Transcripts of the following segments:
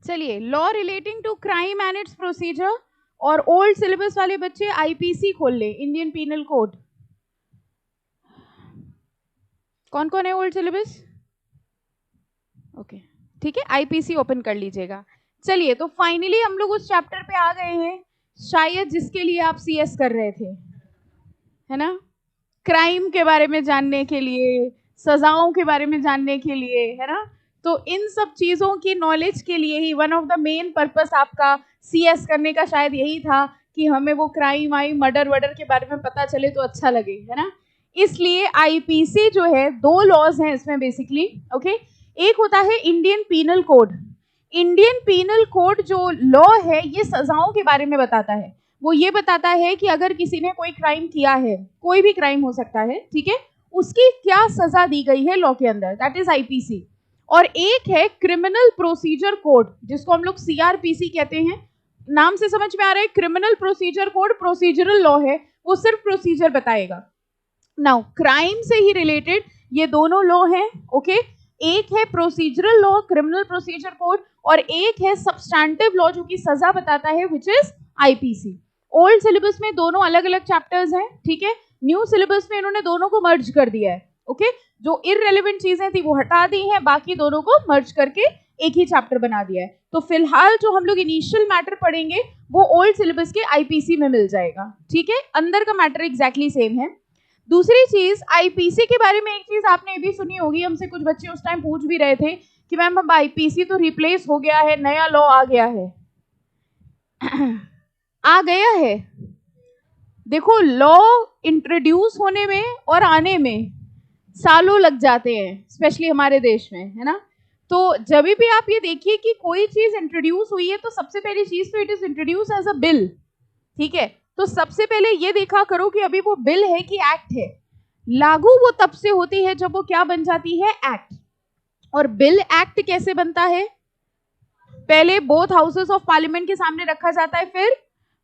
चलिए, law relating to crime and its procedure, और old syllabus वाले बच्चे आईपीसी खोल ले, इंडियन पीनल कोड। कौन कौन है ओल्ड सिलेबस? ओके, ठीक है, आईपीसी ओपन कर लीजिएगा। चलिए, तो फाइनली हम लोग उस चैप्टर पे आ गए हैं शायद जिसके लिए आप सीएस कर रहे थे, है ना? क्राइम के बारे में जानने के लिए, सजाओं के बारे में जानने के लिए, है ना? तो इन सब चीज़ों की नॉलेज के लिए ही one of the main purpose आपका सीएस करने का शायद यही था कि हमें वो क्राइम आई मर्डर वर्डर के बारे में पता चले तो अच्छा लगे, है ना? इसलिए आईपीसी जो है, 2 लॉज हैं इसमें बेसिकली, ओके? एक होता है Indian penal code. Indian penal code जो लॉ है ये सजाओं के बारे में बताता है। वो ये बताता है कि अगर किसी ने कोई क्राइम किया है, कोई भी क्राइम हो सकता है, ठीक है, उसकी क्या सजा दी गई है लॉ के अंदर, दैट इज आईपीसी। और एक है क्रिमिनल प्रोसीजर कोड, जिसको हम लोग सीआरपीसी कहते हैं। नाम से समझ में आ रहा है, criminal procedure code procedural law है, वो सिर्फ प्रोसीजर बताएगा। नाउ क्राइम से ही रिलेटेड ये दोनों लॉ हैं, ओके? एक है procedural law, criminal procedure code, और एक है सब्सटैंटिव लॉ जो कि सजा बताता है, which is IPC. Old syllabus में दोनों अलग अलग चैप्टर्स हैं, ठीक है? न्यू सिलेबस में इन्होंने दोनों को मर्ज कर दिया है, ओके? जो इररेलेवेंट चीजें थी वो हटा दी हैं, बाकी दोनों को मर्ज करके एक ही चैप्टर बना दिया है। तो फिलहाल जो हम लोग इनिशियल मैटर पढ़ेंगे वो ओल्ड सिलेबस के आईपीसी में मिल जाएगा, ठीक है? अंदर का मैटर एग्जैक्टली सेम है। दूसरी चीज, आईपीसी के बारे में एक चीज आपने ये भी सुनी होगी, हमसे कुछ बच्चे उस टाइम पूछ भी रहे थे कि मैम अब आईपीसी तो रिप्लेस हो गया है, नया लॉ आ गया है। आ गया है। देखो, लॉ इंट्रोड्यूस होने में और आने में सालों लग जाते हैं, स्पेशली हमारे देश में, है ना? तो जब भी आप ये देखिए कि कोई चीज इंट्रोड्यूस हुई है तो सबसे पहली चीज तो it is introduce as a bill, ठीक है? तो सबसे पहले ये देखा करो कि अभी वो बिल है कि एक्ट है। लागू वो तब से होती है जब वो क्या बन जाती है, एक्ट। और बिल एक्ट कैसे बनता है? पहले बोथ हाउसेस ऑफ पार्लियामेंट के सामने रखा जाता है, फिर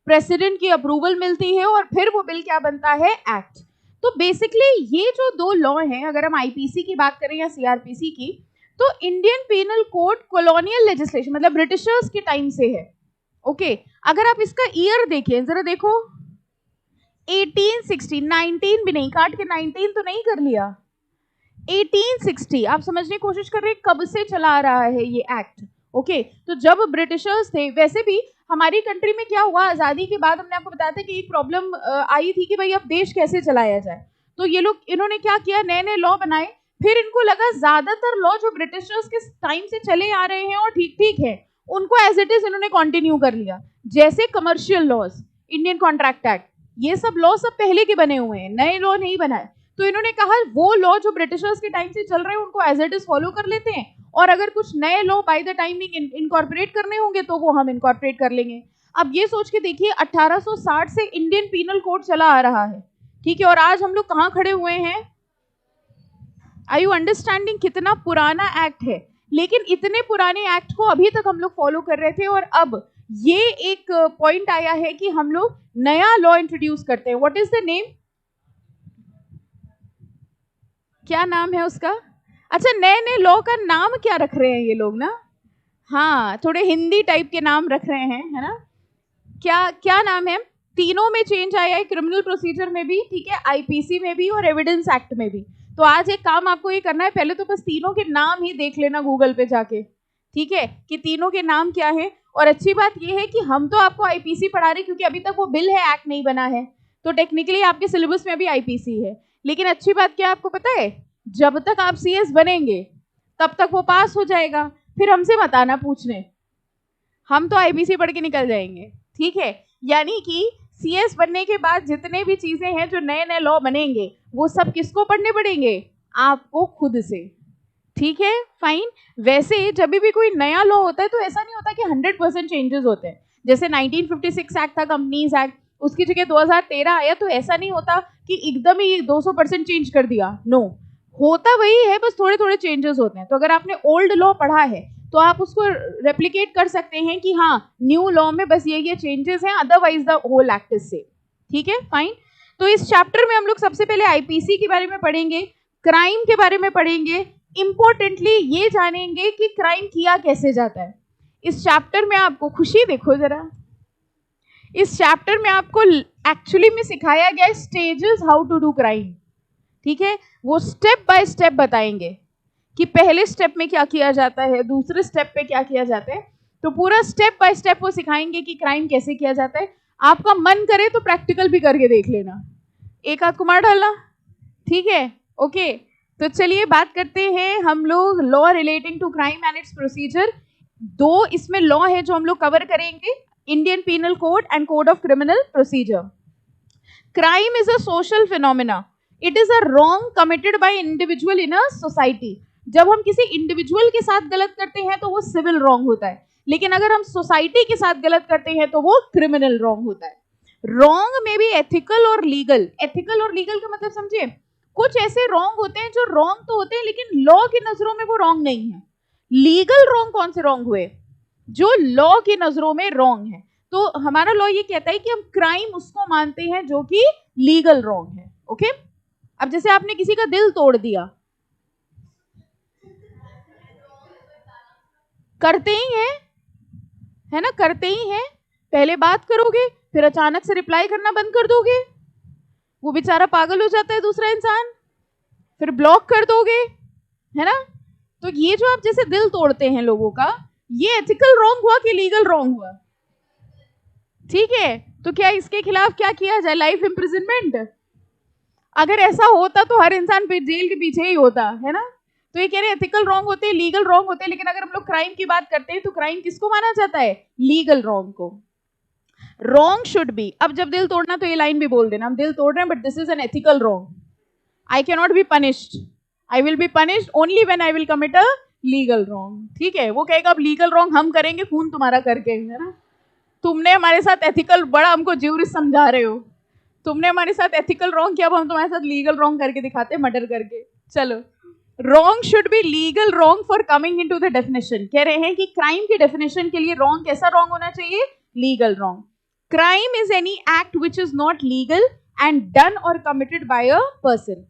प्रेसिडेंट की अप्रूवल मिलती है, और फिर वो बिल क्या बनता है, एक्ट। तो बेसिकली ये जो 2 लॉ हैं, अगर हम आईपीसी की बात करें या सीआरपीसी की, तो Indian penal code colonial legislation मतलब ब्रिटिशर्स के टाइम से है, ओके? अगर आप इसका ईयर देखें, जरा देखो, 1860, 19 भी नहीं, काट के 19 तो नहीं कर लिया, 1860। आप समझने की कोशिश कर रहे हैं कब से चला आ रहा है ये एक्ट, ओके? तो जब ब्रिटिशर्स थे, वैसे भी हमारी कंट्री में क्या हुआ, आज़ादी के बाद हमने आपको बताया था कि एक प्रॉब्लम आई थी कि भाई अब देश कैसे चलाया जाए। तो ये लोग, इन्होंने क्या किया, नए नए लॉ बनाए। फिर इनको लगा ज्यादातर लॉ जो ब्रिटिशर्स के टाइम से चले आ रहे हैं और ठीक ठीक है, उनको एज इट इज इन्होंने कंटिन्यू कर लिया। जैसे commercial laws, Indian contract act, ये सब लॉ सब पहले के बने हुए हैं, नए लॉ नहीं बनाए। तो इन्होंने कहा वो लॉ जो ब्रिटिशर्स के टाइम से चल रहे हैं उनको एज इट इज फॉलो कर लेते हैं, और अगर कुछ नए law by the timing incorporate करने होंगे तो वो हम इनकॉर्पोरेट कर लेंगे। अब ये सोच के देखिए, 1860 से इंडियन पीनल कोड चला आ रहा है, ठीक है? और आज हम लोग कहाँ खड़े हुए हैं? आर यू अंडरस्टैंडिंग कितना पुराना एक्ट है? लेकिन इतने पुराने एक्ट को अभी तक हम लोग फॉलो कर रहे थे, और अब ये एक पॉइंट आया है कि हम लोग नया लॉ इंट्रोड्यूस करते हैं। What is the name? क्या नाम है उसका? अच्छा, नए नए लॉ का नाम क्या रख रहे हैं ये लोग ना? हाँ, थोड़े हिंदी टाइप के नाम रख रहे हैं, है ना? क्या क्या नाम है? तीनों में चेंज आया है, क्रिमिनल प्रोसीजर में भी, ठीक है, आईपीसी में भी और एविडेंस एक्ट में भी। तो आज एक काम आपको ये करना है, पहले तो बस तीनों के नाम ही देख लेना गूगल पे जाके, ठीक है, कि तीनों के नाम क्या है। और अच्छी बात यह है कि हम तो आपको आईपीसी पढ़ा रहे क्योंकि अभी तक वो बिल है, एक्ट नहीं बना है, तो टेक्निकली आपके सिलेबस में अभी आईपीसी है। लेकिन अच्छी बात क्या आपको पता है, जब तक आप सीएस बनेंगे तब तक वो पास हो जाएगा, फिर हमसे मत आना पूछने, हम तो आईपीसी पढ़ के निकल जाएंगे, ठीक है? यानी कि सीएस बनने के बाद जितने भी चीजें हैं, जो नए नए लॉ बनेंगे, वो सब किसको पढ़ने पड़ेंगे? आपको खुद से, ठीक है? फाइन। वैसे जब भी कोई नया लॉ होता है तो ऐसा नहीं होता कि 100% चेंजेस होते हैं। जैसे 1956 एक्ट था, कंपनीज एक्ट, उसकी जगह 2013 आया, तो ऐसा नहीं होता कि एकदम ही 200% चेंज कर दिया, नो, होता वही है, बस थोड़े थोड़े चेंजेस होते हैं। तो अगर आपने ओल्ड लॉ पढ़ा है तो आप उसको रेप्लिकेट कर सकते हैं कि हाँ, न्यू लॉ में बस ये चेंजेस हैं, otherwise the whole act is same, ठीक है? फाइन। तो इस चैप्टर में हम लोग सबसे पहले आईपीसी के बारे में पढ़ेंगे, क्राइम के बारे में पढ़ेंगे, इंपॉर्टेंटली ये जानेंगे कि क्राइम किया कैसे जाता है। इस चैप्टर में आपको खुशी देखो जरा, इस चैप्टर में आपको एक्चुअली में सिखाया गया stages how to do crime, ठीक है। वो स्टेप बाय स्टेप बताएंगे कि पहले स्टेप में क्या किया जाता है, दूसरे स्टेप पे क्या किया जाता है, तो पूरा स्टेप बाय स्टेप वो सिखाएंगे कि क्राइम कैसे किया जाता है। आपका मन करे तो प्रैक्टिकल भी करके देख लेना, एक आध कुमार डालना, ठीक है, ओके। तो चलिए बात करते हैं हम लोग law relating to crime and its procedure. दो इसमें लॉ है जो हम लोग कवर करेंगे, Indian penal code and code of criminal procedure. Crime is a social phenomena, it is a wrong committed by individual in a society. जब हम किसी इंडिविजुअल के साथ गलत करते हैं तो वो सिविल रॉन्ग होता है, लेकिन अगर हम सोसाइटी के साथ गलत करते हैं तो वो क्रिमिनल रॉन्ग होता है। रॉन्ग में भी एथिकल और लीगल, एथिकल और लीगल का मतलब समझिए, कुछ ऐसे रॉन्ग होते हैं जो रॉन्ग तो होते हैं लेकिन लॉ की नजरों में वो रॉन्ग नहीं है। लीगल रॉन्ग कौन से रॉन्ग हुए, जो लॉ की नजरों में रॉन्ग है। तो हमारा लॉ ये कहता है कि हम क्राइम उसको मानते हैं जो कि लीगल रॉन्ग है, ओके। अब जैसे आपने किसी का दिल तोड़ दिया, करते ही है ना, करते ही है, पहले बात करोगे फिर अचानक से रिप्लाई करना बंद कर दोगे, वो बेचारा पागल हो जाता है दूसरा इंसान, फिर ब्लॉक कर दोगे, है ना। तो ये जो आप जैसे दिल तोड़ते हैं लोगों का, ये एथिकल रॉन्ग हुआ कि लीगल रॉन्ग हुआ, ठीक है। तो क्या इसके खिलाफ क्या किया जाए, लाइफ इम्प्रिजनमेंट। अगर ऐसा होता तो हर इंसान जेल के पीछे ही होता, है ना। तो ये कह रहे हैं एथिकल रॉन्ग होते हैं, लीगल रॉन्ग होते हैं, लेकिन अगर हम लोग क्राइम की बात करते हैं तो क्राइम किसको माना जाता है, लीगल रॉन्ग को। रॉन्ग शुड बी, अब जब दिल तोड़ना तो ये लाइन भी बोल देना, हम दिल तोड़ रहे हैं but this is an ethical wrong, I can not be punished, I will be punished only when I will commit a legal wrong, ठीक है। वो कहेगा अब लीगल रॉन्ग हम करेंगे खून तुम्हारा करके, है ना। तुमने हमारे साथ एथिकल, बड़ा हमको ज्यूरिस्ट समझा रहे हो, तुमने हमारे साथ एथिकल रॉन्ग किया, अब हम तुम्हारे साथ लीगल रॉन्ग करके दिखाते हैं, मर्डर करके। चलो, wrong should be legal wrong for coming into the definition. कह रहे हैं कि क्राइम की डेफिनेशन के लिए रॉन्ग कैसा रॉन्ग होना चाहिए, legal wrong. Crime is any act which is not legal and done और committed by a person.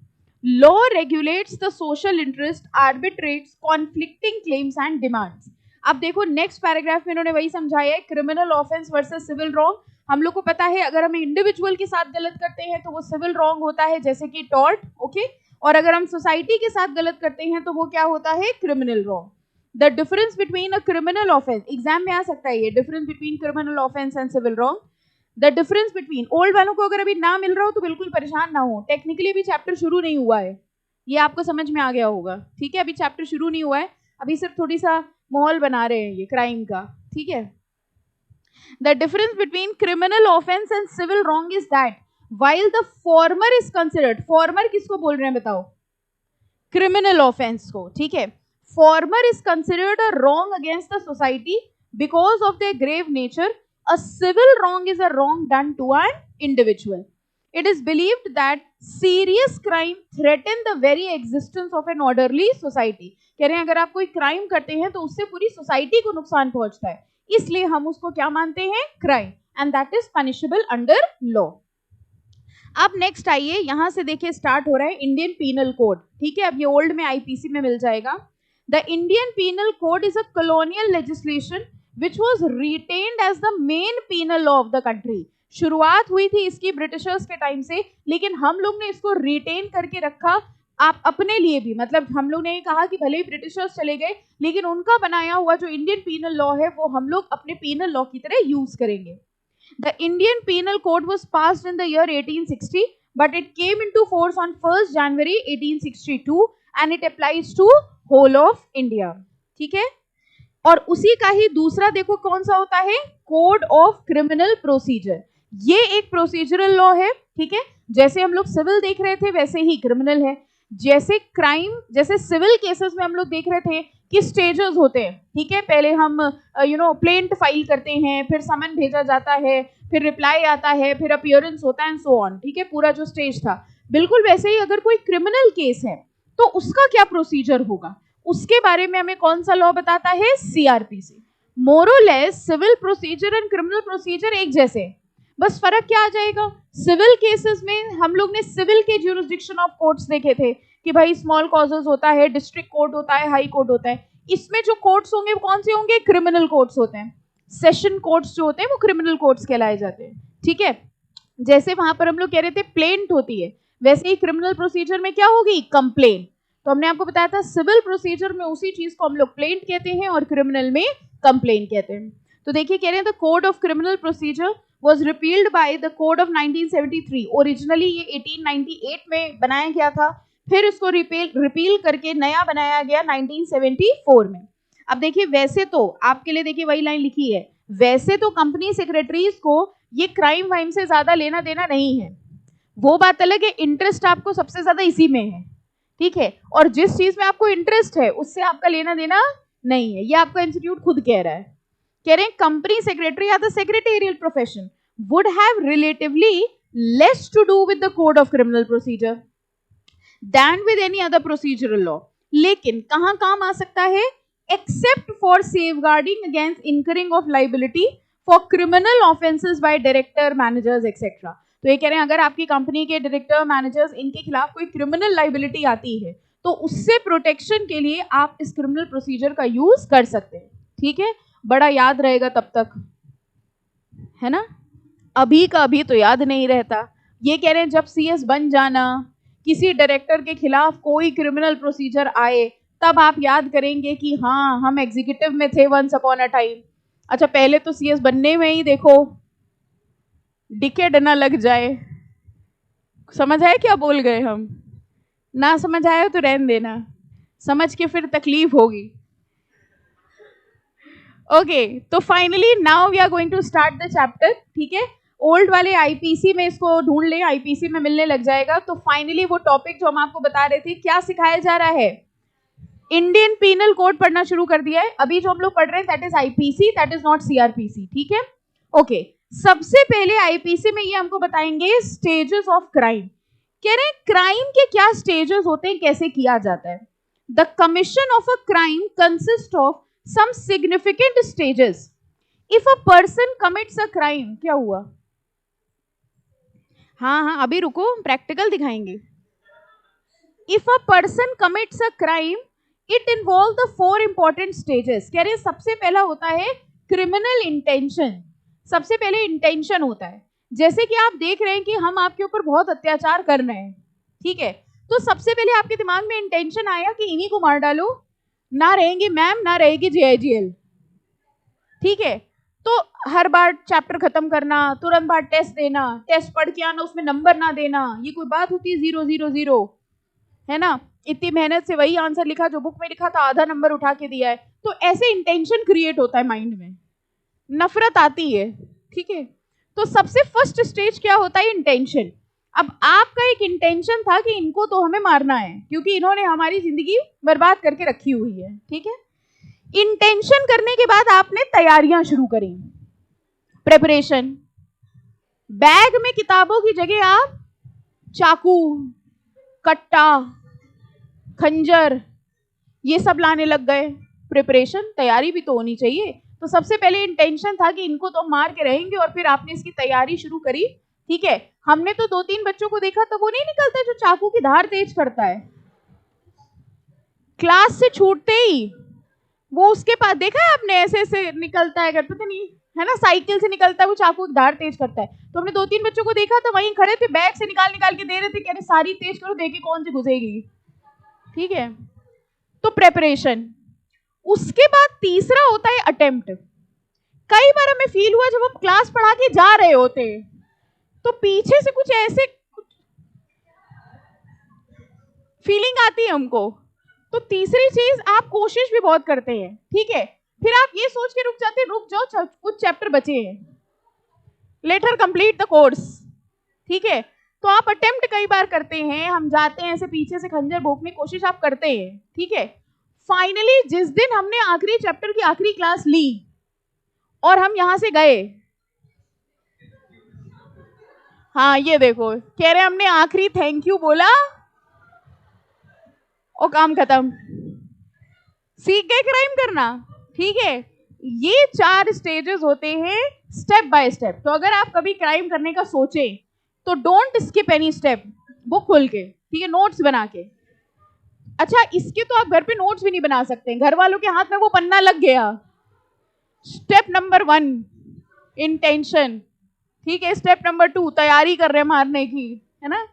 Law regulates the social interest, arbitrates conflicting claims and demands. अब देखो नेक्स्ट पैराग्राफ में इन्होंने वही समझाया है, criminal offence versus civil wrong. हम लोग को पता है अगर हम इंडिविजुअल के साथ गलत करते हैं तो वो सिविल रॉन्ग होता है, जैसे कि टॉर्ट, ओके। और अगर हम सोसाइटी के साथ गलत करते हैं तो वो क्या होता है, criminal wrong. The difference between a criminal offence, exam में आ सकता है ये, difference between criminal offence and civil wrong. The difference between, old वालों को अगर अभी ना मिल रहा हो तो बिल्कुल परेशान ना हो, टेक्निकली भी चैप्टर शुरू नहीं हुआ है, ये आपको समझ में आ गया होगा, ठीक है। अभी चैप्टर शुरू नहीं हुआ है, अभी सिर्फ थोड़ी सा माहौल बना रहे हैं ये क्राइम का, ठीक है। The difference between criminal offence and civil wrong is that while the former is considered, former किसको बोल रहे हैं बताओ, क्रिमिनल ऑफेंस को, ठीक है। former is considered a wrong against the society because of their grave nature. A civil wrong is a wrong done to an individual. It is believed that serious crime threaten the very existence of an orderly society. कह रहे हैं अगर आप कोई crime करते हैं तो उससे पूरी सोसाइटी को नुकसान पहुंचता है, इसलिए हम उसको क्या मानते हैं, crime, and that is punishable under law. अब नेक्स्ट आइए, यहां से देखिए स्टार्ट हो रहा है इंडियन पीनल कोड, ठीक है। अब ये ओल्ड में आईपीसी में मिल जाएगा। The Indian penal code is a colonial legislation which was retained as the main penal law of the country. शुरुआत हुई थी इसकी ब्रिटिशर्स के टाइम से, लेकिन हम लोग ने इसको रिटेन करके रखा आप अपने लिए भी, मतलब हम लोग ने ये कहा कि भले ही ब्रिटिशर्स चले गए लेकिन उनका बनाया हुआ जो इंडियन पीनल लॉ है वो हम लोग अपने पीनल लॉ की तरह यूज करेंगे। The Indian Penal Code was passed in the year 1860, but it came into force on 1st January 1862 and it applies to whole of India, ठीक है। और उसी का ही दूसरा देखो कौन सा होता है, कोड ऑफ क्रिमिनल प्रोसीजर। ये एक प्रोसीजरल लॉ है, ठीक है। जैसे हम लोग सिविल देख रहे थे वैसे ही क्रिमिनल है। जैसे क्राइम, जैसे सिविल केसेस में हम लोग देख रहे थे कि स्टेजेस होते हैं, ठीक है। पहले हम प्लेंट फाइल करते हैं, फिर समन भेजा जाता है, फिर रिप्लाई आता है, फिर अपीयरेंस होता है एंड सो ऑन, ठीक है। पूरा जो स्टेज था, बिल्कुल वैसे ही अगर कोई क्रिमिनल केस है तो उसका क्या प्रोसीजर होगा, उसके बारे में हमें कौन सा लॉ बताता है, सीआरपीसी। मोर और less civil procedure and criminal procedure एक जैसे, बस फर्क क्या आ जाएगा, सिविल केसेस में हम लोग ने सिविल के ज्यूरिसडिक्शन ऑफ कोर्ट्स देखे थे कि भाई स्मॉल कॉजेस होता है, डिस्ट्रिक्ट कोर्ट होता है, हाई कोर्ट होता है। इसमें जो कोर्ट्स होंगे वो कौन से होंगे? क्रिमिनल कोर्ट्स होते हैं। सेशन कोर्ट्स जो होते हैं वो क्रिमिनल कोर्ट्स कहलाए जाते हैं, ठीक है। जैसे वहां पर हम लोग कह रहे थे प्लेंट होती है, वैसे ही क्रिमिनल प्रोसीजर में क्या होगी? कंप्लेन। तो हमने आपको बताया था सिविल प्रोसीजर में उसी चीज को हम लोग प्लेंट कहते हैं और क्रिमिनल में कंप्लेन कहते हैं। तो देखिए कह रहे हैं the code of criminal procedure was repealed by the code of 1973। Originally ये 1898 में बनाया गया था, फिर इसको रिपील करके नया बनाया गया 1974 में। अब देखिए वैसे तो आपके लिए देखिए वही लाइन लिखी है, वैसे तो कंपनी सेक्रेटरीज को ये क्राइम वाइम से ज्यादा लेना देना नहीं है, वो बात अलग है, इंटरेस्ट आपको सबसे ज्यादा इसी में है, ठीक है। और जिस चीज में आपको इंटरेस्ट है उससे आपका लेना देना नहीं है, ये आपका इंस्टीट्यूट खुद कह रहा है। कह रहे हैं कंपनी सेक्रेटरी या the secretarial profession would have relatively less to do with the code of criminal procedure than with any other procedural law. लेकिन कहां काम आ सकता है? Except for safeguarding against incurring of liability for criminal offences by director, managers etcetera. तो ये कह रहे हैं अगर आपकी कंपनी के डायरेक्टर, मैनेजर्स, इनके खिलाफ कोई क्रिमिनल लाइबिलिटी आती है तो उससे प्रोटेक्शन के लिए आप इस क्रिमिनल प्रोसीजर का यूज कर सकते हैं, ठीक है। बड़ा याद रहेगा तब तक, है ना, अभी का अभी तो याद नहीं रहता। ये कह रहे हैं जब सीएस बन जाना, किसी डायरेक्टर के खिलाफ कोई क्रिमिनल प्रोसीजर आए तब आप याद करेंगे कि हाँ हम एग्जीक्यूटिव में थे वंस अपॉन अ टाइम। अच्छा पहले तो सीएस बनने में ही देखो डिकेड ना लग जाए। समझ आए क्या बोल गए हम? ना समझ आया तो रहने देना, समझ के फिर तकलीफ होगी। ओके तो finally now we are going to start the chapter, ठीक है। ओल्ड वाले आईपीसी में इसको ढूंढ ले, आईपीसी में मिलने लग जाएगा। तो फाइनली वो टॉपिक जो हम आपको बता रहे थे, क्या सिखाया जा रहा है? इंडियन पीनल कोड पढ़ना शुरू कर दिया है। अभी जो हम लोग पढ़ रहे हैं that is IPC, that is not CrPC, ठीक है। ओके सबसे पहले आईपीसी में ये हमको बताएंगे स्टेजेस ऑफ क्राइम। कह रहे हैं क्राइम के क्या स्टेजेस होते हैं, कैसे किया जाता है। The commission of a crime consist of some significant stages. If a person commits a crime, क्या हुआ? हाँ अभी रुको, प्रैक्टिकल दिखाएंगे। If a person commits a crime, it involves the 4 important stages। कह रहे हैं सबसे पहला होता है criminal intention। सबसे पहले इंटेंशन होता है। जैसे कि आप देख रहे हैं कि हम आपके ऊपर बहुत अत्याचार कर रहे हैं, ठीक है, तो सबसे पहले आपके दिमाग में इंटेंशन आया कि इन्हीं को मार डालो, ना रहेंगे मैम, ना रहेगी जेआईजीएल, ठीक है। तो हर बार चैप्टर खत्म करना, तुरंत बाद टेस्ट देना, टेस्ट पढ़ के आना, उसमें नंबर ना देना, ये कोई बात होती है? 0 0 0, है ना। इतनी मेहनत से वही आंसर लिखा जो बुक में लिखा था, आधा नंबर उठा के दिया है। तो ऐसे इंटेंशन क्रिएट होता है माइंड में, नफरत आती है, ठीक है। तो सबसे फर्स्ट स्टेज क्या होता है? इंटेंशन। अब आपका एक इंटेंशन था कि इनको तो हमें मारना है क्योंकि इन्होंने हमारी जिंदगी बर्बाद करके रखी हुई है, ठीक है। इंटेंशन करने के बाद आपने तैयारियां शुरू करी, प्रेपरेशन। बैग में किताबों की जगह आप चाकू, कट्टा, खंजर ये सब लाने लग गए। प्रिपरेशन, तैयारी भी तो होनी चाहिए। तो सबसे पहले इंटेंशन था कि इनको तो मार के रहेंगे और फिर आपने इसकी तैयारी शुरू करी, ठीक है। हमने तो 2-3 बच्चों को देखा, तो वो नहीं निकलता जो चाकू की धार तेज करता है, क्लास से छूटते ही वो उसके पास देखा है आपने, ऐसे ऐसे निकलता है, पता नहीं है ना, साइकिल से निकलता है, वो चाकू की धार तेज करता है। तो हमने 2-3 बच्चों को देखा तो वहीं खड़े थे, बैग से निकाल निकाल के दे रहे थे, कह रहे सारी तेज करो, देखिए कौन सी घुसेगी, ठीक है। तो प्रेपरेशन। उसके बाद तीसरा होता है अटेम्प्ट। कई बार हमें फील हुआ जब हम क्लास पढ़ा के जा रहे होते तो पीछे से कुछ ऐसे फीलिंग आती है हमको। तो तीसरी चीज, आप कोशिश भी बहुत करते हैं, ठीक है, फिर आप ये सोच के रुक जाते हैं, रुक जाओ कुछ चैप्टर बचे हैं, let her complete the course, ठीक है। तो आप अटेम्प्ट कई बार करते हैं, हम जाते हैं ऐसे पीछे से खंजर भोंकने की कोशिश आप करते हैं, ठीक है। फाइनली जिस दिन हमने आखिरी चैप्टर की आखिरी क्लास ली और हम यहां से गए, हाँ ये देखो, कह रहे हमने आखिरी थैंक यू बोला और काम खत्म, सीख गए क्राइम करना, ठीक है। ये 4 स्टेजेस होते हैं स्टेप बाय स्टेप। तो अगर आप कभी क्राइम करने का सोचें तो don't skip any step, book खोल के, ठीक है, नोट्स बना के, अच्छा, इसके तो आप घर पे नोट्स भी नहीं बना सकते, घर वालों के हाथ में वो पन्ना लग गया। स्टेप नंबर 1 इंटेंशन, ठीक है। स्टेप नंबर 2 तैयारी कर रहे हैं मारने की, है ना।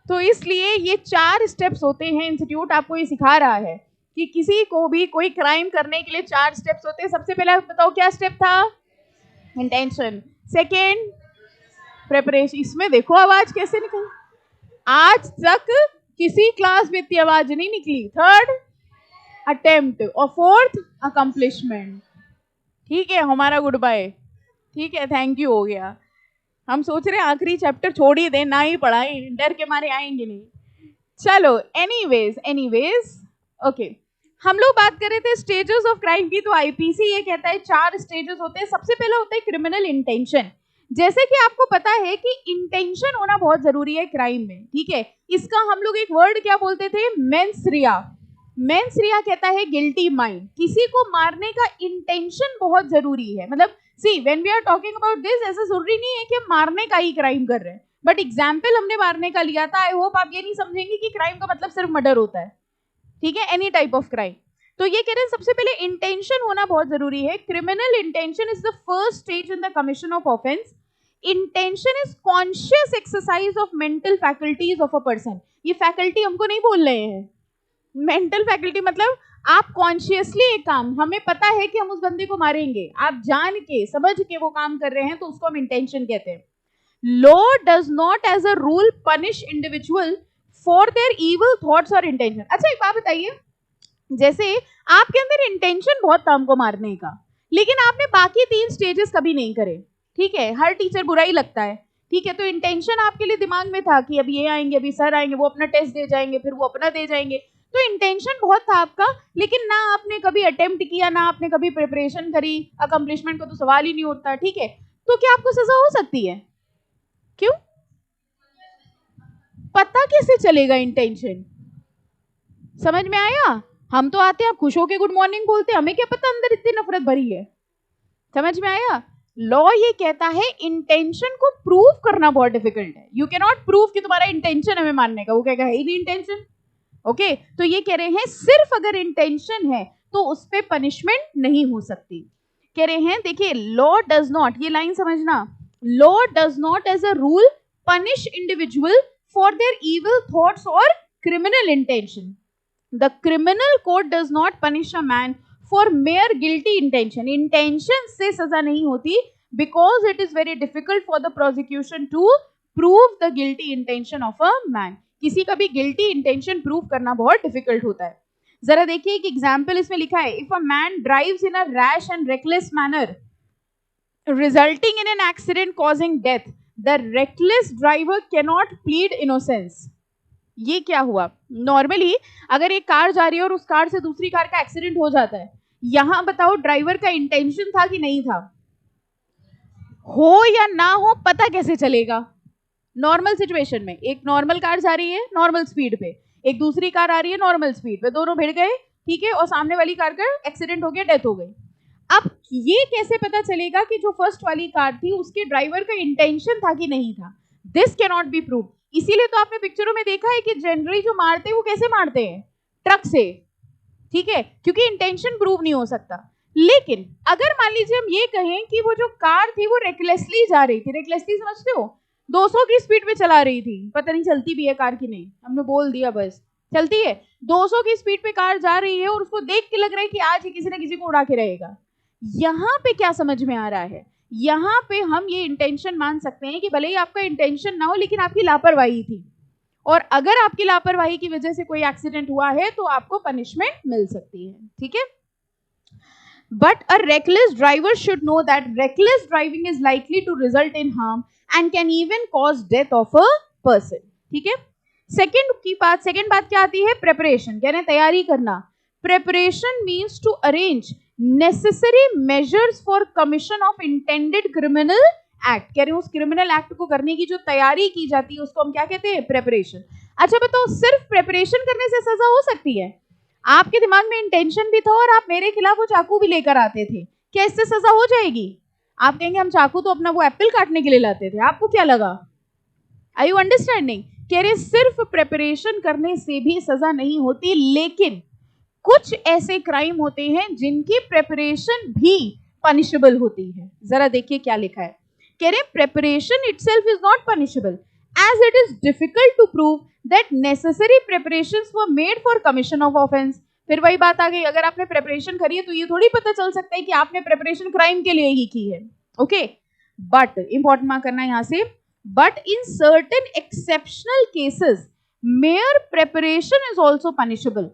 तो इसलिए ये 4 स्टेप्स होते हैं, इंस्टीट्यूट आपको ये सिखा रहा है कि किसी को भी कोई क्राइम करने के लिए 4 स्टेप्स होते हैं। सबसे पहले बताओ क्या स्टेप था? इंटेंशन। Second preparation. इसमें देखो आवाज कैसे निकली, आज तक किसी क्लास में इतनी आवाज नहीं निकली। थर्ड अटेम्प्ट, और फोर्थ अकम्प्लिशमेंट। ठीक है, हमारा गुड बाय, ठीक है, थैंक यू हो गया। हम सोच रहे हैं आखिरी चैप्टर छोड़ ही दें, ना ही पढ़ाएं, डर के मारे आएंगे नहीं। चलो एनीवेज ओके, हम लोग बात कर रहे थे स्टेजेस ऑफ क्राइम की। तो आईपीसी ये कहता है 4 स्टेजेस होते हैं। सबसे पहला होता है क्रिमिनल इंटेंशन। जैसे कि आपको पता है कि इंटेंशन होना बहुत जरूरी है क्राइम में, ठीक है। इसका हम लोग एक वर्ड क्या बोलते थे? मेंस रिया। मेंस रिया कहता है गिल्टी माइंड। किसी को मारने का इंटेंशन बहुत जरूरी है। मतलब see when we are talking about this, ऐसा जरूरी नहीं है कि हम मारने का ही क्राइम कर रहे हैं, बट एग्जाम्पल हमने मारने का लिया था। आई होप आप ये नहीं समझेंगे कि क्राइम का मतलब सिर्फ मर्डर होता है, ठीक है, एनी टाइप ऑफ क्राइम। तो ये कह रहे हैं सबसे पहले इंटेंशन होना बहुत जरूरी है। Criminal intention is the first stage in the commission of offence. Intention is conscious exercise of mental faculties of a person. ये फैकल्टी हमको नहीं बोल रहे हैं, मेंटल फैकल्टी मतलब आप कॉन्शियसली एक काम, हमें पता है कि हम उस बंदे को मारेंगे, आप जान के समझ के वो काम कर रहे हैं, तो उसको हम इंटेंशन कहते हैं। Law does not as a rule punish individual for their evil thoughts और इंटेंशन। अच्छा एक बात बताइए, जैसे आपके अंदर इंटेंशन बहुत था हमको मारने का, लेकिन आपने बाकी 3 स्टेजेस कभी नहीं करे, ठीक है। हर टीचर बुरा ही लगता है, ठीक है। तो इंटेंशन आपके लिए दिमाग में था कि अभी ये आएंगे, अभी सर आएंगे, वो अपना टेस्ट दे जाएंगे, फिर वो अपना दे जाएंगे। तो इंटेंशन बहुत था आपका, लेकिन ना आपने कभी अटेम्प्ट किया, ना आपने कभी प्रिपरेशन करी। अकम्प्लिशमेंट का तो सवाल ही नहीं उठता, ठीक है। तो क्या आपको सजा हो सकती है? क्यों? पता कैसे चलेगा इंटेंशन? समझ में आया? हम तो आते हैं, आप खुश होके गुड मॉर्निंग बोलते हैं, हमें क्या पता अंदर इतनी नफरत भरी है। समझ में आया? लॉ ये कहता है इंटेंशन को प्रूव करना बहुत डिफिकल्ट है। यू कैन नॉट प्रूव कि तुम्हारा इंटेंशन हमें मारने का, वो कहेगा है ही नहीं इंटेंशन। ओके, तो ये कह रहे हैं सिर्फ अगर इंटेंशन है तो उस पर पनिशमेंट नहीं हो सकती। कह रहे हैं देखिए, लॉ डज नॉट, ये लाइन समझना, law does not as a rule punish individual for their evil thoughts और criminal intention. The criminal code does not punish a man for mere guilty intention. Intention से सजा नहीं होती, because it is very difficult for the prosecution to prove the guilty intention of a man. किसी का भी guilty intention prove करना बहुत difficult होता है। जरा देखिए एक एग्जाम्पल इसमें लिखा है, if a man drives in a rash and reckless manner resulting in an accident causing death, the reckless driver cannot plead innocence. ये क्या हुआ? नॉर्मली अगर एक कार जा रही है और उस कार से दूसरी कार का एक्सीडेंट हो जाता है, यहां बताओ ड्राइवर का इंटेंशन था कि नहीं था? हो या ना हो पता कैसे चलेगा? नॉर्मल सिचुएशन में एक नॉर्मल कार जा रही है नॉर्मल स्पीड पे, एक दूसरी कार आ रही है नॉर्मल स्पीड पे, दोनों भिड़ गए, ठीक है, और सामने वाली कार का एक्सीडेंट हो गया, डेथ हो गई। अब ये कैसे पता चलेगा कि जो फर्स्ट वाली कार थी उसके ड्राइवर का इंटेंशन था कि नहीं था? This can not be prove. इसीलिए तो आपने पिक्चरों में देखा है कि जनरली जो मारते हैं वो कैसे मारते हैं? ट्रक से, ठीक है, क्योंकि इंटेंशन प्रूव नहीं हो सकता। लेकिन अगर मान लीजिए हम ये कहें कि वो जो कार थी वो रेकलेसली जा रही थी, रेकलेसली समझते हो, 200 की स्पीड पे चला रही थी, पता नहीं चलती भी है कार की नहीं, हमने बोल दिया बस चलती है, 200 की स्पीड पे कार जा रही है और उसको देख के लग रहा है कि आज ही किसी न किसी को उड़ा के रहेगा। यहाँ पे क्या समझ में आ रहा है? यहाँ पे हम ये इंटेंशन मान सकते हैं कि भले ही आपका इंटेंशन ना हो, लेकिन आपकी लापरवाही थी, और अगर आपकी लापरवाही की वजह से कोई एक्सीडेंट हुआ है तो आपको पनिशमेंट मिल सकती है, ठीक है। But a reckless driver should know that reckless driving is likely to result in harm and can even cause death of a person, ठीक है। सेकेंड बात क्या आती है? प्रेपरेशन, यानी तैयारी करना। Preparation means to arrange necessary measures for commission of intended criminal act. कह रहे हैं उस क्रिमिनल एक्ट को करने की जो तैयारी की जाती है उसको हम क्या कहते हैं? प्रेपरेशन। अच्छा बताओ, सिर्फ प्रेपरेशन करने से सजा हो सकती है? आपके दिमाग में इंटेंशन भी था और आप मेरे खिलाफ वो चाकू भी लेकर आते थे, क्या इससे सजा हो जाएगी? आप कहेंगे हम चाकू तो अपना वो एप्पल काटने के लिए लाते थे, आपको क्या लगा? Are you understanding? कह रहे सिर्फ प्रेपरेशन करने से भी सजा नहीं होती, लेकिन कुछ ऐसे क्राइम होते हैं जिनकी प्रेपरेशन भी पनिशेबल होती है। जरा देखिए क्या लिखा है, कह रहे preparation itself is not punishable as it is difficult to prove that necessary preparations were made for commission of offence. फिर वही बात आ गई, अगर आपने प्रेपरेशन करी है तो ये थोड़ी पता चल सकता है कि आपने प्रेपरेशन क्राइम के लिए ही की है। ओके, बट इंपॉर्टेंट मार्क करना यहां से, but in certain exceptional cases mere preparation is also punishable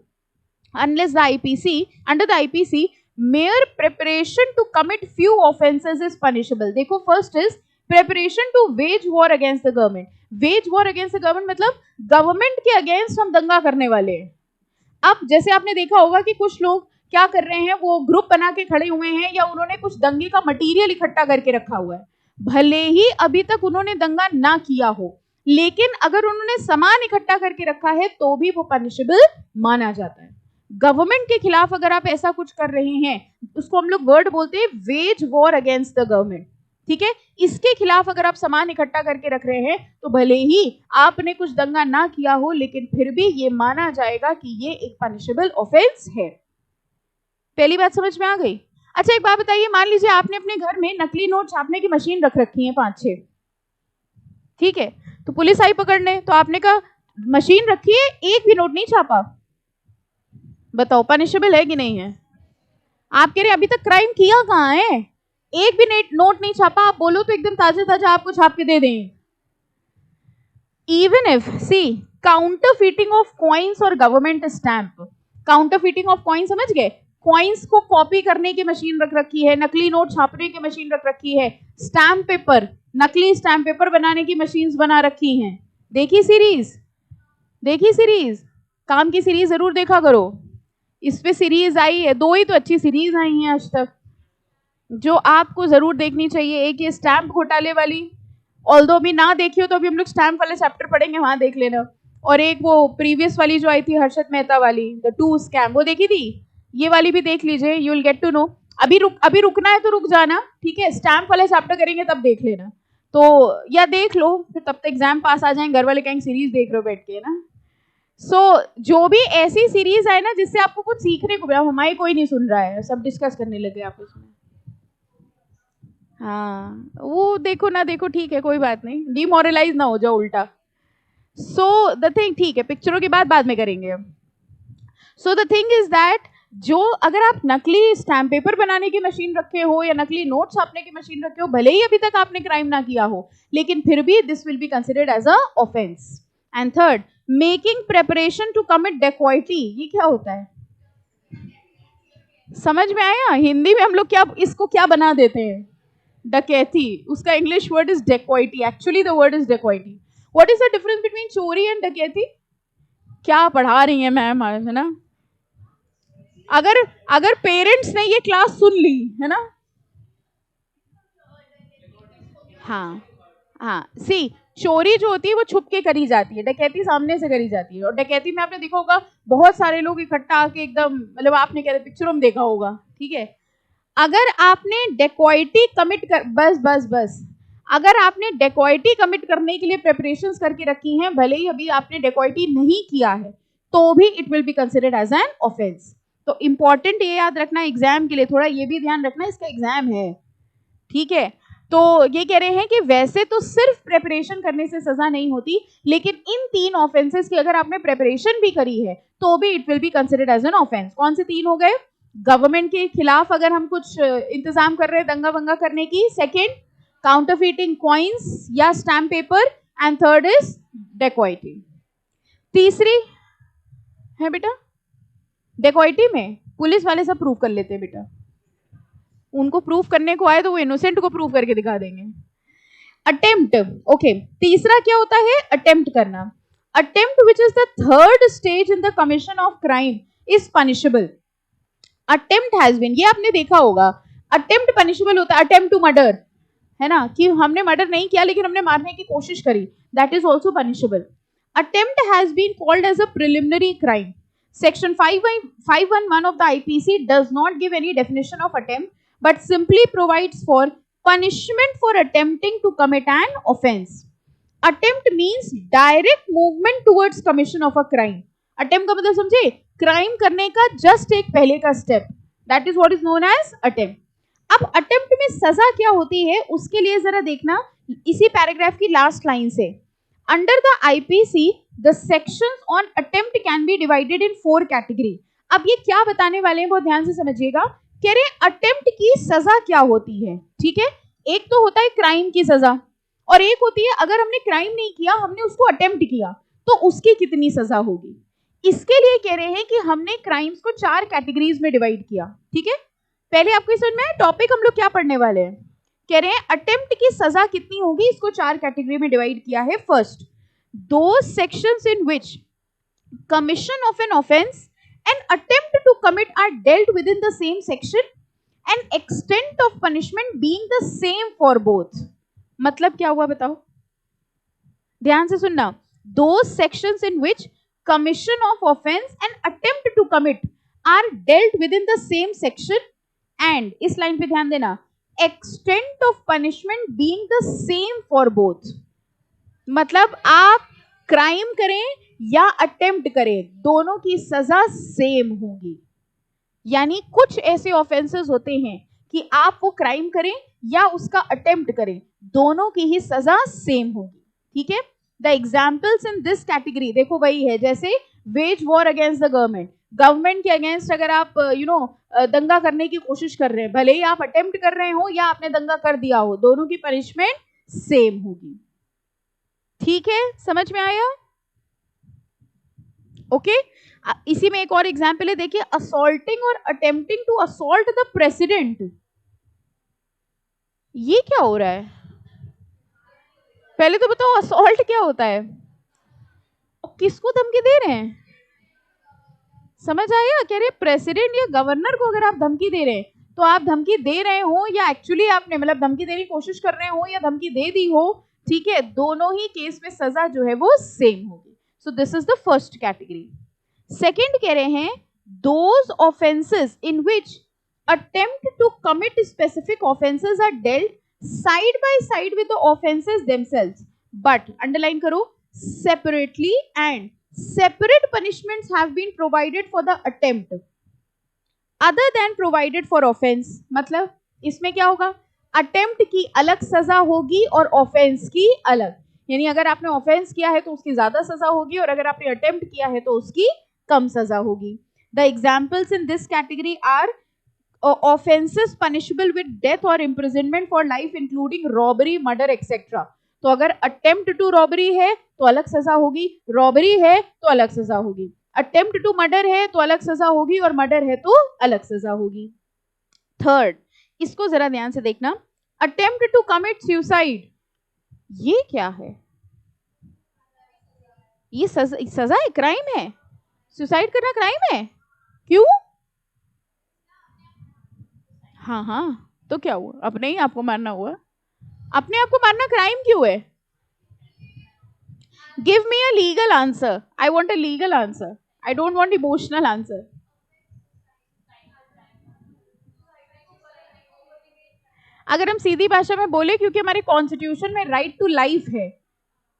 unless the IPC, under the IPC mere preparation to commit few offenses is punishable। देखो first is preparation to wage war against the government। wage war against the government मतलब government के against हम दंगा करने वाले हैं। अब जैसे आपने देखा होगा कि कुछ लोग क्या कर रहे हैं, वो ग्रुप बना के खड़े हुए हैं या उन्होंने कुछ दंगे का मटेरियल इकट्ठा करके रखा हुआ है, भले ही अभी तक उन्होंने दंगा ना किया हो, लेकिन अगर उन्होंने सामान इकट्ठा करके रखा है तो भी वो पनिशेबल माना जाता है। गवर्नमेंट के खिलाफ अगर आप ऐसा कुछ कर रहे हैं, उसको हम लोग वर्ड बोलते हैं veg war against the government, ठीक है। इसके खिलाफ अगर आप सामान इकट्ठा करके रख रहे हैं तो भले ही आपने कुछ दंगा ना किया हो, लेकिन फिर भी ये माना जाएगा कि ये एक पनिशेबल ऑफेंस है। पहली बात समझ में आ गई। अच्छा एक बात बताइए, मान लीजिए आपने अपने घर में नकली नोट छापने की मशीन रख रखी है 5-6, ठीक है, तो पुलिस आई पकड़ने, तो आपने कहा मशीन रखी है, एक भी नोट नहीं छापा, बताओ पनिशेबल है कि नहीं है? आप कह रहे अभी तक क्राइम किया कहाँ है, एक भी नोट नहीं छापा, आप बोलो तो एकदम ताजा ताजा आपको छाप के दे दें। Even if see counterfeiting of coins और government stamp, counterfeiting of coin समझ गए, कॉइन्स को कॉपी करने की मशीन रख रखी है, नकली नोट छापने की मशीन रख रखी है, स्टैम्प पेपर, नकली स्टैम्प पेपर बनाने की मशीन्स बना रखी हैं। देखी सीरीज, देखी सीरीज, काम की सीरीज जरूर देखा करो, इस पे सीरीज आई है, 2 ही तो अच्छी सीरीज आई हैं आज तक जो आपको जरूर देखनी चाहिए। एक ये स्टैम्प घोटाले वाली, ऑल्दो अभी ना देखी हो तो अभी हम लोग स्टैम्प वाले चैप्टर पढ़ेंगे, वहां देख लेना। और एक वो प्रीवियस वाली जो आई थी हर्षद मेहता वाली, द 2 स्कैम, वो देखी थी, ये वाली भी देख लीजिए, you will get to know. अभी रुकना है तो रुक जाना, ठीक है, स्टैम्प वाले चैप्टर करेंगे तब देख लेना, तो या देख लो फिर तब तक एग्जाम पास आ जाए, घर वाले कहेंगे सीरीज देख रहे हो बैठ के ना। जो भी ऐसी सीरीज है ना जिससे आपको कुछ सीखने को मिला, हमारी कोई नहीं सुन रहा है, सब डिस्कस करने लगे आपस में, हाँ वो देखो ना देखो, ठीक है कोई बात नहीं, डिमोरलाइज ना हो जाओ उल्टा। सो द थिंग, ठीक है पिक्चरों की बात बाद में करेंगे। So the thing is that जो अगर आप नकली स्टैम्प पेपर बनाने की मशीन रखे हो या नकली नोट छापने की मशीन रखे हो, भले ही अभी तक आपने क्राइम ना किया हो, लेकिन फिर भी this will be considered as a offence. And third, making preparation to commit dacoity, ये क्या होता है समझ में आया? हिंदी में हम लोग क्या इसको क्या बना देते हैं, डकैती, उसका English word is dacoity, actually the word is dacoity. What is the difference between चोरी एंड डकैती? क्या पढ़ा रही है मैम, है ना? अगर पेरेंट्स ने ये क्लास सुन ली है ना, हाँ हाँ, सी चोरी जो होती है वो छुप के करी जाती है, डकैती सामने से करी जाती है। और डकैती में आपने देखा होगा बहुत सारे लोग इकट्ठा आके एकदम, मतलब आपने क्या पिक्चरों में देखा होगा, ठीक है। अगर आपने डेकॉइटी कमिट कर, बस अगर आपने डेकॉइटी कमिट करने के लिए प्रिपरेशंस करके रखी हैं, भले ही अभी आपने डेकॉइटी नहीं किया है, तो भी it will be considered as an offence. तो इंपॉर्टेंट ये याद रखना एग्जाम के लिए, थोड़ा ये भी ध्यान रखना इसका एग्जाम है, ठीक है। तो ये कह रहे हैं कि वैसे तो सिर्फ प्रेपरेशन करने से सजा नहीं होती, लेकिन इन 3 ऑफेंसेस की अगर आपने प्रेपरेशन भी करी है तो भी it will be considered as an offence. कौन से 3 हो गए? गवर्नमेंट के खिलाफ अगर हम कुछ इंतजाम कर रहे हैं दंगा वंगा करने की, सेकेंड काउंटरफीटिंग कॉइन्स या stamp paper, and third is dacoity. तीसरी है बेटा, डेकॉइटी में पुलिस वाले सब प्रूव कर लेते हैं बेटा, उनको प्रूफ करने को आए तो वो इनोसेंट को प्रूफ करके दिखा देंगे। अटेम्प्ट, ओके, तीसरा क्या होता है? अटेम्प्ट करना। Attempt which is the third stage in the commission of crime is punishable. Attempt has been, ये आपने देखा होगा, अटेम्प्ट पनिशेबल होता है। अटेम्प्ट टू मर्डर है ना, कि हमने मर्डर नहीं किया लेकिन हमने मारने की कोशिश करी, that is also punishable. Attempt has been called as a preliminary crime. Section 511 of the IPC does not give any definition of attempt, but simply provides for punishment for attempting to commit an offense. Attempt means direct movement towards commission of a crime. Attempt का मतलब समझे, crime करने का just एक पहले का step, that is what is known as attempt. अब attempt में सजा क्या होती है उसके लिए जरा देखना इसी पैराग्राफ की लास्ट लाइन से. Under the IPC the sections on attempt can be divided in 4 category. अब ये क्या बताने वाले हैं बहुत ध्यान से समझिएगा. कह रहे अटेम्प्ट की सजा क्या होती है. ठीक है, एक तो होता है क्राइम की सजा और एक होती है अगर हमने क्राइम नहीं किया, हमने उसको अटेम्प्ट किया तो उसकी कितनी सजा होगी. इसके लिए कह रहे हैं कि हमने क्राइम्स को 4 कैटेगरीज में डिवाइड किया. ठीक है, पहले आपको समझ में टॉपिक हम लोग क्या पढ़ने वाले हैं. कह रहे हैं अटेम्प्ट की सजा कितनी होगी, इसको 4 कैटेगरी में डिवाइड किया है. First, those sections in which commission of an offence and attempt to commit are dealt with in the same section and extent of punishment being the same for both. मतलब क्या हुआ बताओ, ध्यान से सुनना. Those sections in which commission of offense and attempt to commit are dealt within the same section and इस line पे ध्यान देना, extent of punishment being the same for both. मतलब आप क्राइम करें या अटेम्प्ट करें दोनों की सजा सेम होगी. यानी कुछ ऐसे ऑफेंसेस होते हैं कि आप वो क्राइम करें या उसका अटेम्प्ट करें दोनों की ही सजा सेम होगी. ठीक है, the examples in this category देखो वही है जैसे veg war against the government. Government के अगेंस्ट अगर आप दंगा करने की कोशिश कर रहे हैं, भले ही आप अटेम्प्ट कर रहे हो या आपने दंगा कर दिया हो, दोनों की पनिशमेंट सेम होगी. ठीक है, समझ में आया. ओके, इसी में एक और एग्जाम्पल है, देखिए असॉल्टिंग और attempting to assault the president. ये क्या हो रहा है, पहले तो बताओ असॉल्ट क्या होता है और किसको धमकी दे रहे हैं. समझ आया, कह रहे प्रेसिडेंट या गवर्नर को अगर आप धमकी दे रहे हैं तो आप धमकी दे रहे हो या एक्चुअली आपने मतलब धमकी देने की कोशिश कर रहे हो या धमकी दे दी हो. ठीक है, दोनों ही केस में सजा जो है वो सेम होगी. So this is the first category. Second कह रहे हैं those offences in which attempt to commit specific offences are dealt side by side with the offenses themselves but underline karo separately and separate punishments have been provided for the attempt other than provided for offense. मतलब इसमें क्या होगा, attempt की अलग सजा होगी और offence की अलग. यानी अगर आपने ऑफेंस किया है तो उसकी ज्यादा सजा होगी और अगर आपने अटेम्प्ट किया है तो उसकी कम सजा होगी. The examples in this category are offenses punishable with death or imprisonment for life including robbery, murder etc. तो अगर attempt to robbery है तो अलग सजा होगी, robbery है तो अलग सजा होगी, attempt to murder है तो अलग सजा होगी और murder है तो अलग सजा होगी. थर्ड, इसको जरा ध्यान से देखना, attempt to commit suicide. ये क्या है, ये सजा है, क्राइम है. सुसाइड करना क्राइम है, क्यों. हाँ हाँ, तो क्या हुआ, अपने ही आपको मारना हुआ. अपने आप को मारना क्राइम क्यों है. Give me a legal answer, I want a legal answer, I don't want emotional answer. अगर हम सीधी भाषा में बोले, क्योंकि हमारे कॉन्स्टिट्यूशन में राइट टू लाइफ है,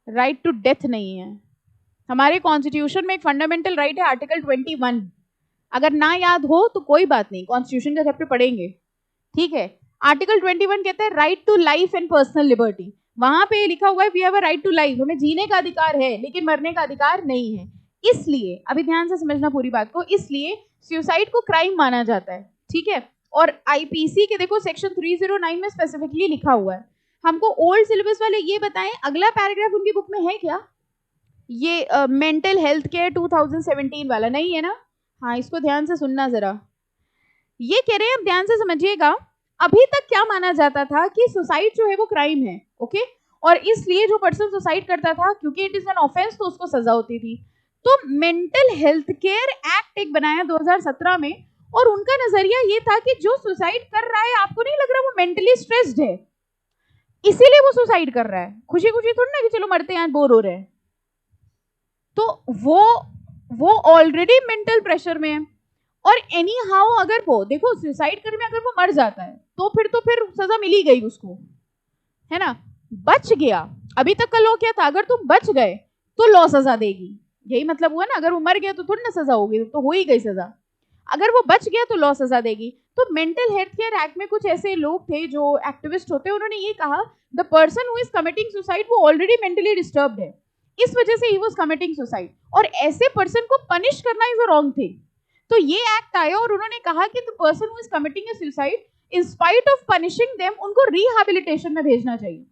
राइट टू डेथ नहीं है. हमारे कॉन्स्टिट्यूशन में एक फंडामेंटल राइट है आर्टिकल 21. अगर ना याद हो तो कोई बात नहीं, कॉन्स्टिट्यूशन का चैप्टर पढ़ेंगे. ठीक है, आर्टिकल 21 कहता है right to life and personal liberty. वहां पे लिखा हुआ है we have a right to life, हमें जीने का अधिकार है लेकिन मरने का अधिकार नहीं है. इसलिए अभी ध्यान से समझना पूरी बात को, इसलिए सुसाइड को क्राइम माना जाता है. ठीक है, और आईपीसी के देखो सेक्शन 309 में स्पेसिफिकली लिखा हुआ है. हमको ओल्ड सिलेबस वाले ये बताएं, अगला पैराग्राफ उनकी बुक में है क्या, ये मेंटल हेल्थ केयर 2017 वाला नहीं है ना. हाँ, इसको ध्यान से सुनना जरा. ये कह रहे हैं, अब ध्यान से समझिएगा, अभी तक क्या माना जाता था कि सुसाइड जो है वो क्राइम है. ओके, और इसलिए जो पर्सन सुसाइड करता था क्योंकि इट इज एन ऑफेंस तो उसको सजा होती थी. तो मेंटल हेल्थ केयर एक्ट एक बनाया 2017 में और उनका नजरिया ये था कि जो सुसाइड कर रहा है, आपको नहीं लग रहा वो मेंटली स्ट्रेस्ड है इसीलिए वो सुसाइड कर रहा है, खुशी खुशी थोड़ी ना कि चलो मरते हैं बोर हो रहे हैं. तो वो ऑलरेडी मेंटल प्रेशर में है. और एनी हाउ अगर वो देखो सुसाइड करने में अगर वो मर जाता है तो फिर सजा मिल ही गई उसको, है ना, बच गया. अभी तक का लॉ क्या था, अगर तुम बच गए तो लॉ सजा देगी, यही मतलब हुआ ना, अगर वो मर गया तो थोड़ी ना सजा होगी, तो हो ही गई सजा, अगर वो बच गया तो लॉ सजा देगी। तो मेंटल हेल्थ केयर एक्ट में कुछ ऐसे लोग थे जो एक्टिविस्ट होते हैं, उन्होंने ये कहा the person who is committing suicide वो ऑलरेडी मेंटली डिस्टर्ब्ड है, इस वजह से ही वाज कमिटिंग सुसाइड, और ऐसे पर्सन को पनिश करना इज अ रॉन्ग थिंग। तो ये एक्ट आया और उन्होंने कहा कि the person who is committing a suicide in spite of punishing them उनको रिहैबिलिटेशन में भेजना चाहिए,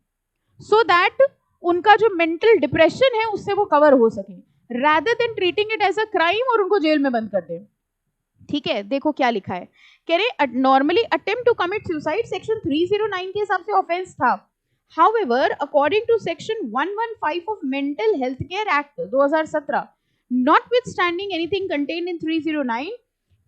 सो दैट उनका जो मेंटल डिप्रेशन है उससे वो कवर हो सके, rather than treating it as a crime और उनको जेल में बंद कर दे। ठीक है, देखो क्या लिखा है, कह रहे normally attempt to commit suicide section 309 के हिसाब से ऑफेंस था। However, according to section 115 of Mental Health Care Act 2017, notwithstanding anything contained in 309,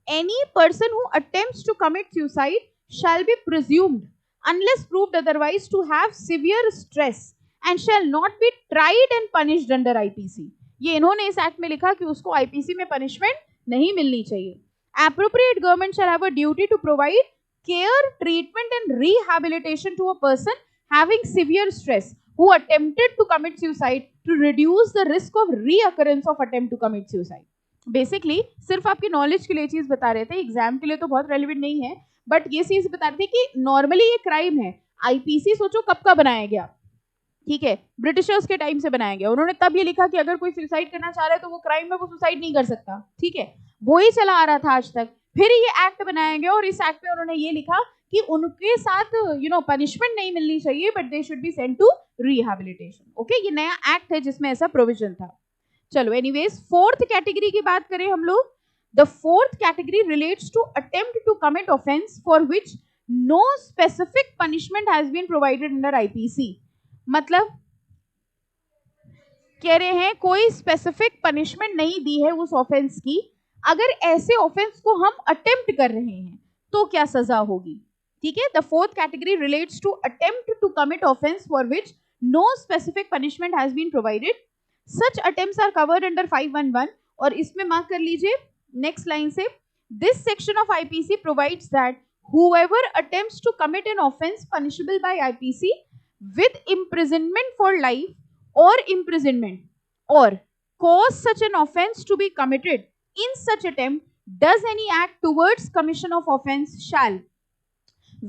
any person who attempts to commit suicide shall be presumed, unless proved otherwise, to have severe stress and shall not be tried and punished under IPC. ये इन्होंने इस act में लिखा कि उसको IPC में punishment नहीं मिलनी चाहिए। Appropriate government shall have a duty to provide care, treatment and rehabilitation to a person having severe stress who attempted to commit suicide to reduce the risk of reoccurrence of attempt to commit suicide. Basically सिर्फ आपकी knowledge के लिए चीज बता रहे थे, exam के लिए तो बहुत रेलिवेंट नहीं है, बट ये चीज बता रहे थे कि नॉर्मली ये क्राइम है, आईपीसी सोचो कब का बनाया गया, ठीक है, ब्रिटिशर्स के टाइम से बनाया गया, उन्होंने तब ये लिखा कि अगर कोई सुसाइड करना चाह रहा है तो वो क्राइम है, वो सुसाइड नहीं कर सकता, ठीक है, वो ही चला आ रहा था आज तक। फिर ये एक्ट बनाया गया और इस एक्ट में उन्होंने ये लिखा कि उनके साथ पनिशमेंट नहीं मिलनी चाहिए, but they should be sent to rehabilitation. Okay, ये नया एक्ट है जिसमें ऐसा प्रोविजन था। चलो एनीवेज, फोर्थ कैटेगरी की बात करें हम लोग, the fourth category relates to attempt to commit offence for which no specific punishment has been provided under IPC. मतलब कह रहे हैं कोई स्पेसिफिक पनिशमेंट नहीं दी है उस ऑफेंस की, अगर ऐसे ऑफेंस को हम अटेम्प्ट कर रहे हैं तो क्या सजा होगी। ठीक है, the fourth category relates to attempt to commit offence for which no specific punishment has been provided, such attempts are covered under 511। और इसमें मार्क कर लीजिए नेक्स्ट लाइन से, this section of IPC provides that whoever attempts to commit an offense punishable by IPC with imprisonment for life or imprisonment or cause such an offense to be committed in such attempt does any act towards commission of offense shall,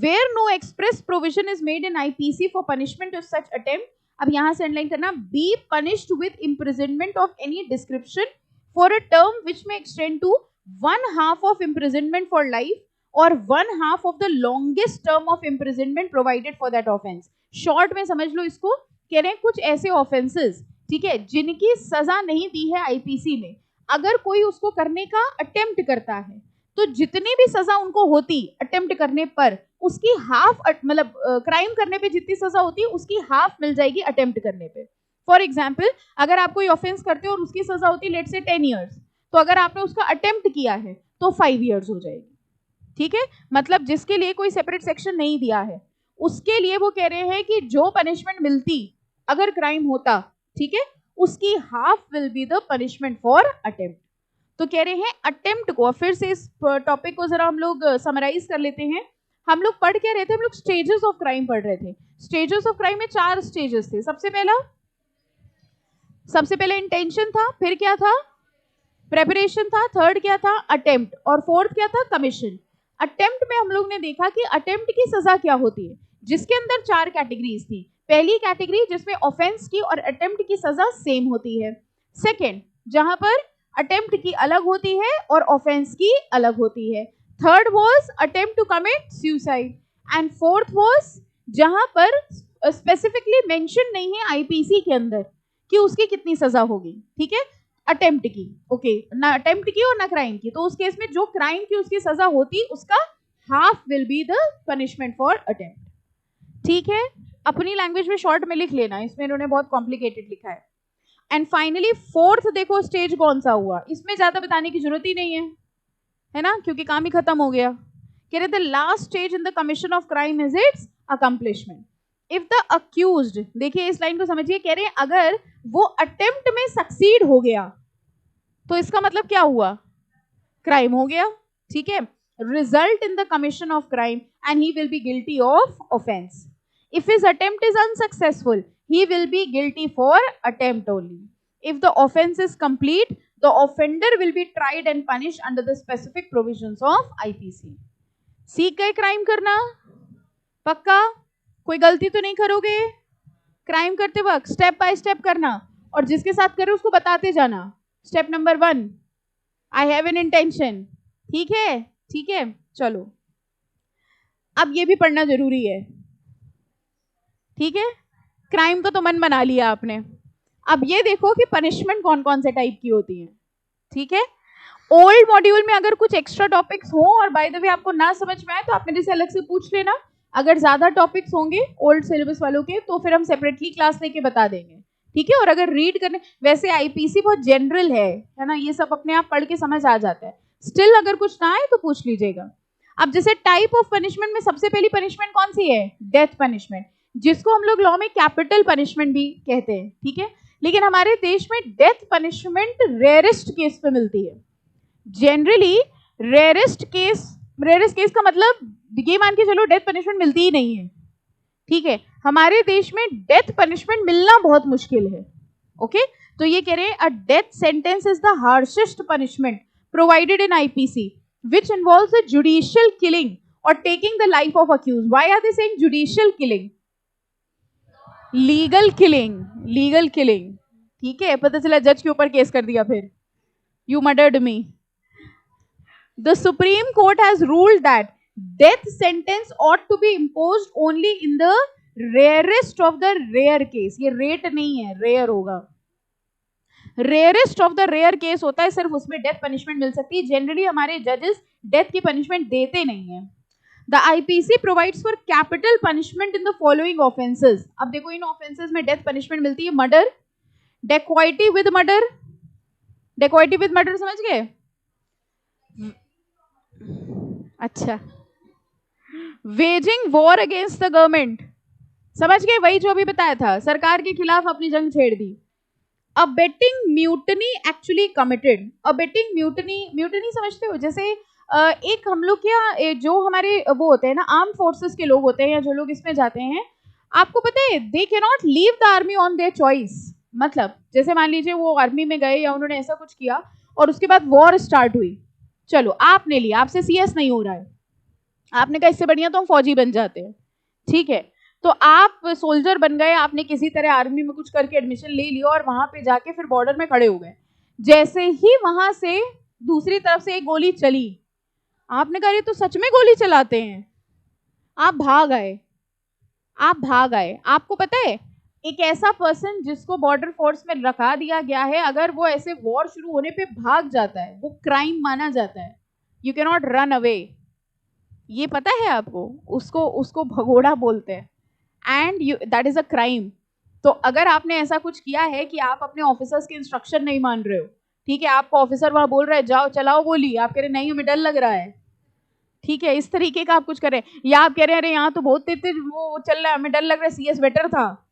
where no express provision is made in IPC for punishment of such attempt, अब यहाँ से underline करना, be punished with imprisonment of any description for a term which may extend to 1/2 of imprisonment for life और 1/2 of the longest term of imprisonment provided for that offense। Short में समझ लो इसको, कह रहे हैं कुछ ऐसे ऑफेंसेस, ठीक है, जिनकी सजा नहीं दी है आईपीसी में, अगर कोई उसको करने का अटेम्प्ट करता है तो जितनी भी सजा उनको होती अटेम्प्ट करने पर, उसकी हाफ, मतलब क्राइम करने पे जितनी सजा होती है उसकी हाफ मिल जाएगी अटेम्प्ट करने पे। फॉर एग्जाम्पल, अगर आप कोई ऑफेंस करते हो और उसकी सजा होती है लेट से 10 ईयर्स, तो अगर आपने उसका अटेम्प्ट किया है तो 5 ईयर्स हो जाएगी। ठीक है, मतलब जिसके लिए कोई सेपरेट सेक्शन नहीं दिया है उसके लिए वो कह रहे हैं कि जो पनिशमेंट मिलती अगर क्राइम होता, ठीक है, उसकी half will be the punishment for attempt. तो कह रहे हैं अटेम्प्ट को, फिर से इस टॉपिक को जरा हम लोग समराइज कर लेते हैं। हम लोग पढ़ क्या रहे थे, हम लोग स्टेजेस ऑफ क्राइम पढ़ रहे थे। स्टेजेस ऑफ क्राइम में 4 स्टेजेस थे। सबसे पहले इंटेंशन था, फिर क्या था, प्रेपरेशन था, थर्ड क्या था, अटेम्प्ट, और फोर्थ क्या था, कमीशन। अटेम्प्ट में हम लोग ने देखा कि अटेम्प्ट की सजा क्या होती है, जिसके अंदर 4 कैटेगरीज थी। पहली कैटेगरी जिसमें ऑफेंस की और अटेम्प्ट की सजा सेम होती है। सेकंड, जहां पर अटेम्प्ट की अलग होती है और ऑफेंस की अलग होती है। Third was attempt to commit suicide, and fourth was जहां पर स्पेसिफिकली मेंशन नहीं है आईपीसी के अंदर कि उसकी कितनी सजा होगी। ठीक है, अटेम्प्ट की, ओके, ना अटेम्प्ट की और ना क्राइम की, तो उस केस में जो क्राइम की उसकी सजा होती उसका half will be the punishment for attempt. ठीक है, अपनी लैंग्वेज में शॉर्ट में लिख लेना, इसमें इन्होंने बहुत कॉम्प्लिकेटेड लिखा है। एंड फाइनली फोर्थ देखो स्टेज कौन सा हुआ, इसमें ज्यादा बताने की जरूरत ही नहीं है ना, क्योंकि काम ही खत्म हो गया। कह रहे the last stage in the commission of crime is it's accomplishment. If the accused, देखिए इस लाइन को समझिए, कह रहे हैं अगर वो अटेम्प्ट में सक्सीड हो गया तो इसका मतलब क्या हुआ, क्राइम हो गया। ठीक है, result in the commission of crime and he will be guilty of offence. If his attempt is unsuccessful he will be guilty for attempt only. If the offense is complete, the offender will be tried and punished under the specific provisions of IPC. सीख गए crime करना? पक्का? कोई गलती तो नहीं करोगे crime करते वक्त? स्टेप बाय स्टेप करना, और जिसके साथ करे उसको बताते जाना. Step number 1, I have an intention. ठीक है? ठीक है, चलो अब ये भी पढ़ना जरूरी है. ठीक है, क्राइम का तो मन बना लिया आपने. अब ये देखो कि पनिशमेंट कौन कौन से टाइप की होती है. ठीक है, ओल्ड मॉड्यूल में अगर कुछ एक्स्ट्रा टॉपिक्स हो और बाय द वे आपको ना समझ में आए तो आप मेरे से अलग से पूछ लेना. अगर ज्यादा टॉपिक्स होंगे ओल्ड सिलेबस वालों के तो फिर हम सेपरेटली क्लास लेके बता देंगे. ठीक है, और अगर रीड करने, वैसे आईपीसी बहुत जनरल है ना, ये सब अपने आप पढ़ के समझ आ जाता है. स्टिल अगर कुछ ना आए तो पूछ लीजिएगा. अब जैसे टाइप ऑफ पनिशमेंट में सबसे पहली पनिशमेंट कौन सी है? डेथ पनिशमेंट, जिसको हम लोग लॉ में कैपिटल पनिशमेंट भी कहते हैं. ठीक है, लेकिन हमारे देश में डेथ पनिशमेंट रेयरेस्ट केस पे मिलती है. जनरली रेयरेस्ट केस का मतलब ये मान के चलो डेथ पनिशमेंट मिलती ही नहीं है. ठीक है, हमारे देश में डेथ पनिशमेंट मिलना बहुत मुश्किल है. ओके, तो ये कह रहे हैं a death sentence is the harshest punishment provided in IPC which involves a judicial killing or taking the life of accused. Why are they saying judicial killing? Legal killing. ठीक है, पता चला जज के ऊपर केस कर दिया फिर. You murdered me. The Supreme Court has ruled that death sentence ought to be imposed only in the rarest of the rare case. ये rate नहीं है, rare होगा. Rarest of the rare case होता है, सिर्फ उसमें डेथ पनिशमेंट मिल सकती है. जनरली हमारे जजेस डेथ की पनिशमेंट देते नहीं है. The IPC provides for capital punishment in the following offences. अब देखो इन ऑफेंसेस में डेथ पनिशमेंट मिलती है. Murder, dacoity with murder. Dacoity with murder समझ गए? अच्छा, waging war against the government, समझ गए? वही जो अभी बताया था, सरकार के खिलाफ अपनी जंग छेड़ दी. Abetting mutiny actually committed. Abetting mutiny समझते हो? जैसे एक हम लोग क्या, जो हमारे वो होते हैं ना आर्म फोर्सेस के लोग होते हैं या जो लोग इसमें जाते हैं, आपको पता है they can not leave the army on their choice. मतलब जैसे मान लीजिए वो आर्मी में गए या उन्होंने ऐसा कुछ किया और उसके बाद वॉर स्टार्ट हुई. चलो आपने लिया, आपसे सीएस नहीं हो रहा है, आपने कहा इससे बढ़िया तो हम फौजी बन जाते हैं. ठीक है, तो आप सोल्जर बन गए, आपने किसी तरह आर्मी में कुछ करके एडमिशन ले लिया और वहां पे जाके फिर बॉर्डर में खड़े हो गए. जैसे ही वहां से दूसरी तरफ से एक गोली चली, आपने कहा ये तो सच में गोली चलाते हैं, आप भाग आए. आपको पता है एक ऐसा पर्सन जिसको बॉर्डर फोर्स में रखा दिया गया है, अगर वो ऐसे वॉर शुरू होने पे भाग जाता है वो क्राइम माना जाता है. You can not run away. ये पता है आपको? उसको भगोड़ा बोलते हैं and that is a crime. तो अगर आपने ऐसा कुछ किया है कि आप अपने ऑफिसर्स के इंस्ट्रक्शन नहीं मान रहे हो, ठीक है, आपको ऑफिसर वहां बोल रहा है जाओ चलाओ गोली, आप कह रहे नहीं हमें डर लग रहा है, ठीक है, इस तरीके का आप कुछ करें, या आप कह रहे हैं अरे यहाँ तो बहुत तेज वो चल रहा है हमें डर लग रहा है, सीएस बेटर था,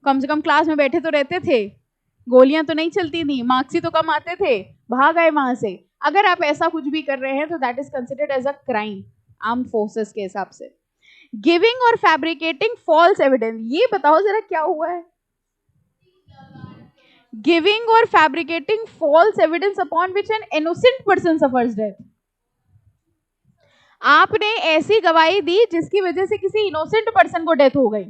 कम से कम क्लास में बैठे तो रहते थे, गोलियां तो नहीं चलती थी, मार्क्स ही तो कम आते थे, भाग आए वहां से. अगर आप ऐसा कुछ भी कर रहे हैं तो that is considered as a crime armed forces के हिसाब से. गिविंग और फैब्रिकेटिंग फॉल्स एविडेंस, ये बताओ जरा क्या हुआ है? गिविंग और fabricating false evidence upon which an innocent person suffers death. आपने ऐसी गवाही दी जिसकी वजह से किसी इनोसेंट पर्सन को डेथ हो गई.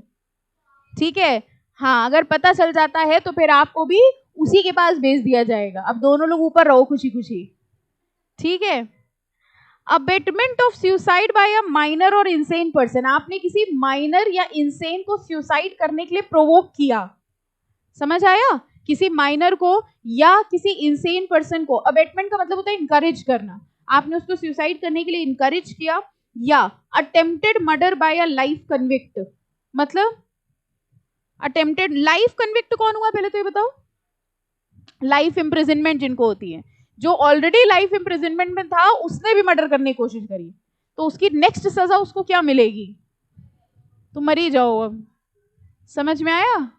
ठीक है, हाँ, अगर पता चल जाता है तो फिर आपको भी उसी के पास भेज दिया जाएगा. अब दोनों लोग ऊपर रहो खुशी खुशी. ठीक है, abetment of suicide by a minor और इंसेन पर्सन, आपने किसी माइनर या इंसेन को सुसाइड करने के लिए प्रोवोक किया. समझ आया? किसी माइनर को या किसी इंसेन पर्सन को, अबेटमेंट का मतलब होता है इनकरेज करना, आपने उसको सुसाइड करने के लिए इनकरेज किया. या attempted murder by a life convict, मतलब अटेम्प्टेड लाइफ कन्विक्ट कौन हुआ पहले तो ये बताओ? लाइफ इम्प्रिजनमेंट जिनको होती है, जो ऑलरेडी लाइफ इम्प्रिजनमेंट में था उसने भी मर्डर करने की कोशिश करी, तो उसकी नेक्स्ट सजा उसको क्या मिलेगी? तो मरी जाओ. अब समझ में आया?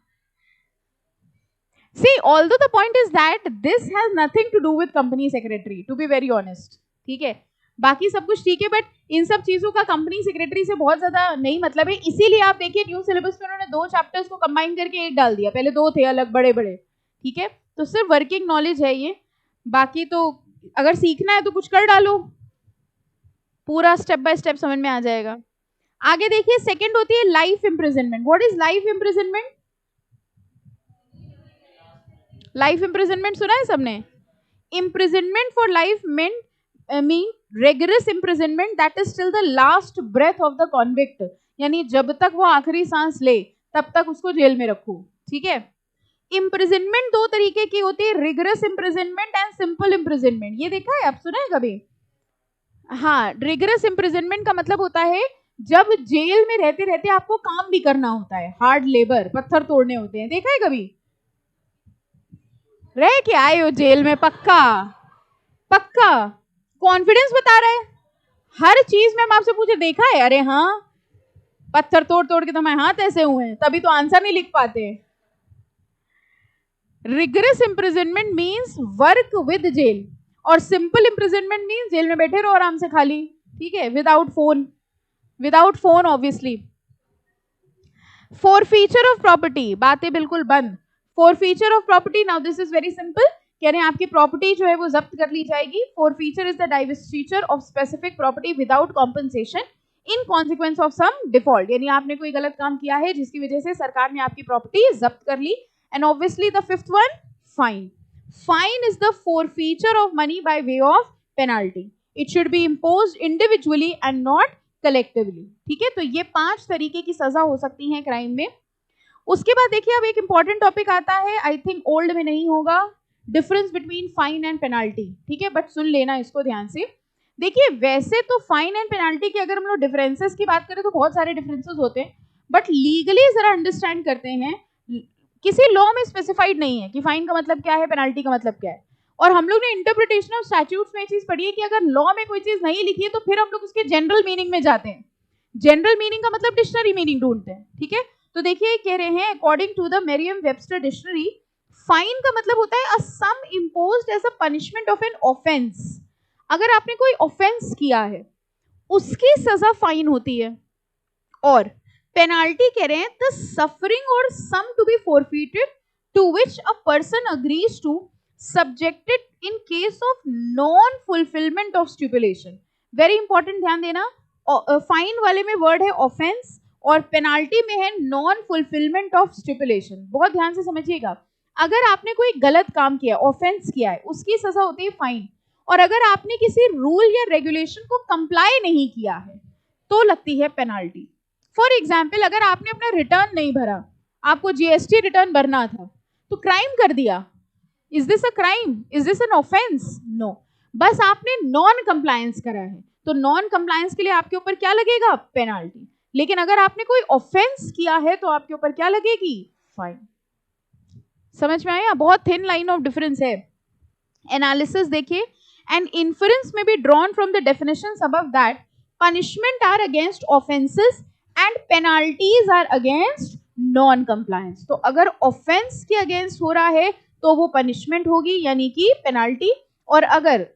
See, although the point is that this has nothing to do with company secretary, to be very honest. ठीक है, बाकी सब कुछ ठीक है, बट इन सब चीजों का कंपनी सेक्रेटरी से बहुत ज्यादा नहीं मतलब है। इसीलिए आप देखिए न्यू सिलेबस में उन्होंने 2 चैप्टर्स को कंबाइन करके एक डाल दिया, पहले 2 थे अलग बड़े बड़े, ठीक है। तो सिर्फ वर्किंग नॉलेज है ये, बाकी तो अगर सीखना है तो कुछ कर डालो, पूरा स्टेप बाय स्टेप समझ में आ जाएगा। आगे देखिए सेकंड होती है life imprisonment. What is life imprisonment? Life imprisonment सुना है सबने? Imprisonment for life mean rigorous imprisonment that is till the last breath of the convict, यानी जब तक वो आखिरी सांस ले तब तक उसको जेल में रखो, ठीक है। इम्प्रिजनमेंट 2 तरीके की होती है, rigorous imprisonment and simple imprisonment. ये देखा है आप, सुना है कभी? हाँ, रिगरस इम्प्रिजनमेंट का मतलब होता है जब जेल में रहते रहते आपको काम भी करना होता है, हार्ड लेबर, पत्थर तोड़ने होते हैं। देखा है कभी? रह के आए हो जेल में? पक्का पक्का कॉन्फिडेंस बता रहा है, हर चीज में हम आपसे पूछे देखा है, अरे हाँ पत्थर तोड़ तोड़ के तो हमारे हाथ ऐसे हुए हैं, तभी तो आंसर नहीं लिख पाते। Rigorous imprisonment means work with jail, और सिंपल इम्प्रिजनमेंट मीन्स जेल में बैठे रहो आराम से खाली, ठीक है, without phone obviously. Forfeiture of property, बातें बिल्कुल बंद। Forfeiture of property, now this is very simple, कह रहे हैं आपकी प्रॉपर्टी जो है वो जब्त कर ली जाएगी। Forfeiture is the divestiture of specific property without compensation in consequence of some default, यानी आपने कोई गलत काम किया है जिसकी वजह से सरकार ने आपकी प्रॉपर्टी जब्त कर ली। And obviously the fifth one, fine. Fine is the forfeiture of money by way of penalty, it should be imposed individually and not collectively, ठीक है। तो ये 5 तरीके की सजा हो सकती है क्राइम में। उसके बाद देखिए अब एक इंपॉर्टेंट टॉपिक आता है, आई थिंक ओल्ड में नहीं होगा, difference between fine and penalty, ठीक है, बट सुन लेना इसको ध्यान से। देखिए वैसे तो फाइन एंड पेनाल्टी की अगर हम लोग डिफरेंसेस की बात करें तो बहुत सारे डिफरेंसेस होते हैं, बट लीगली जरा अंडरस्टैंड करते हैं, किसी लॉ में स्पेसिफाइड नहीं है कि फाइन का मतलब क्या है, पेनाल्टी का मतलब क्या है। और हम लोग ने इंटरप्रिटेशन ऑफ स्टैट्यूट्स में चीज पढ़ी है कि अगर लॉ में कोई चीज नहीं लिखी है तो फिर हम लोग उसके जनरल मीनिंग में जाते हैं, जनरल मीनिंग का मतलब डिक्शनरी मीनिंग ढूंढते हैं, ठीक है। तो देखिए कह रहे हैं according to the Merriam Webster dictionary, fine का मतलब होता है a sum imposed as a punishment of an offence. अगर आपने कोई ऑफेंस किया है उसकी सजा फाइन होती है। और पेनाल्टी कह रहे हैं द सफरिंग और sum to be forfeited to which a person agrees to subjected in case of non fulfilment of stipulation. Very important, ध्यान देना, फाइन वाले में वर्ड है ऑफेंस और पेनाल्टी में है नॉन फुलफिलमेंट ऑफ स्टिपुलेशन। बहुत ध्यान से समझिएगा, अगर आपने कोई गलत काम किया, ऑफेंस किया है, उसकी सजा होती है फाइन, और अगर आपने किसी रूल या रेगुलेशन को कंप्लाई नहीं किया है तो लगती है पेनाल्टी। फॉर एग्जाम्पल, अगर आपने अपना रिटर्न नहीं भरा, आपको जीएसटी रिटर्न भरना था तो क्राइम कर दिया, is this a crime, is this an offence? No, बस आपने नॉन कंप्लायंस करा है, तो नॉन कंप्लायंस के लिए आपके ऊपर क्या लगेगा? पेनाल्टी। लेकिन अगर आपने कोई ऑफेंस किया है तो आपके ऊपर क्या लगेगी? फाइन। समझ में आया? बहुत थिन लाइन ऑफ डिफरेंस है। एनालिसिस देखिए, एन इन्फरेंस में be drawn from the definitions above that punishment are against offenses and penalties are against non compliance। तो अगर offense के against हो रहा है तो वो punishment होगी यानी कि penalty, और अगर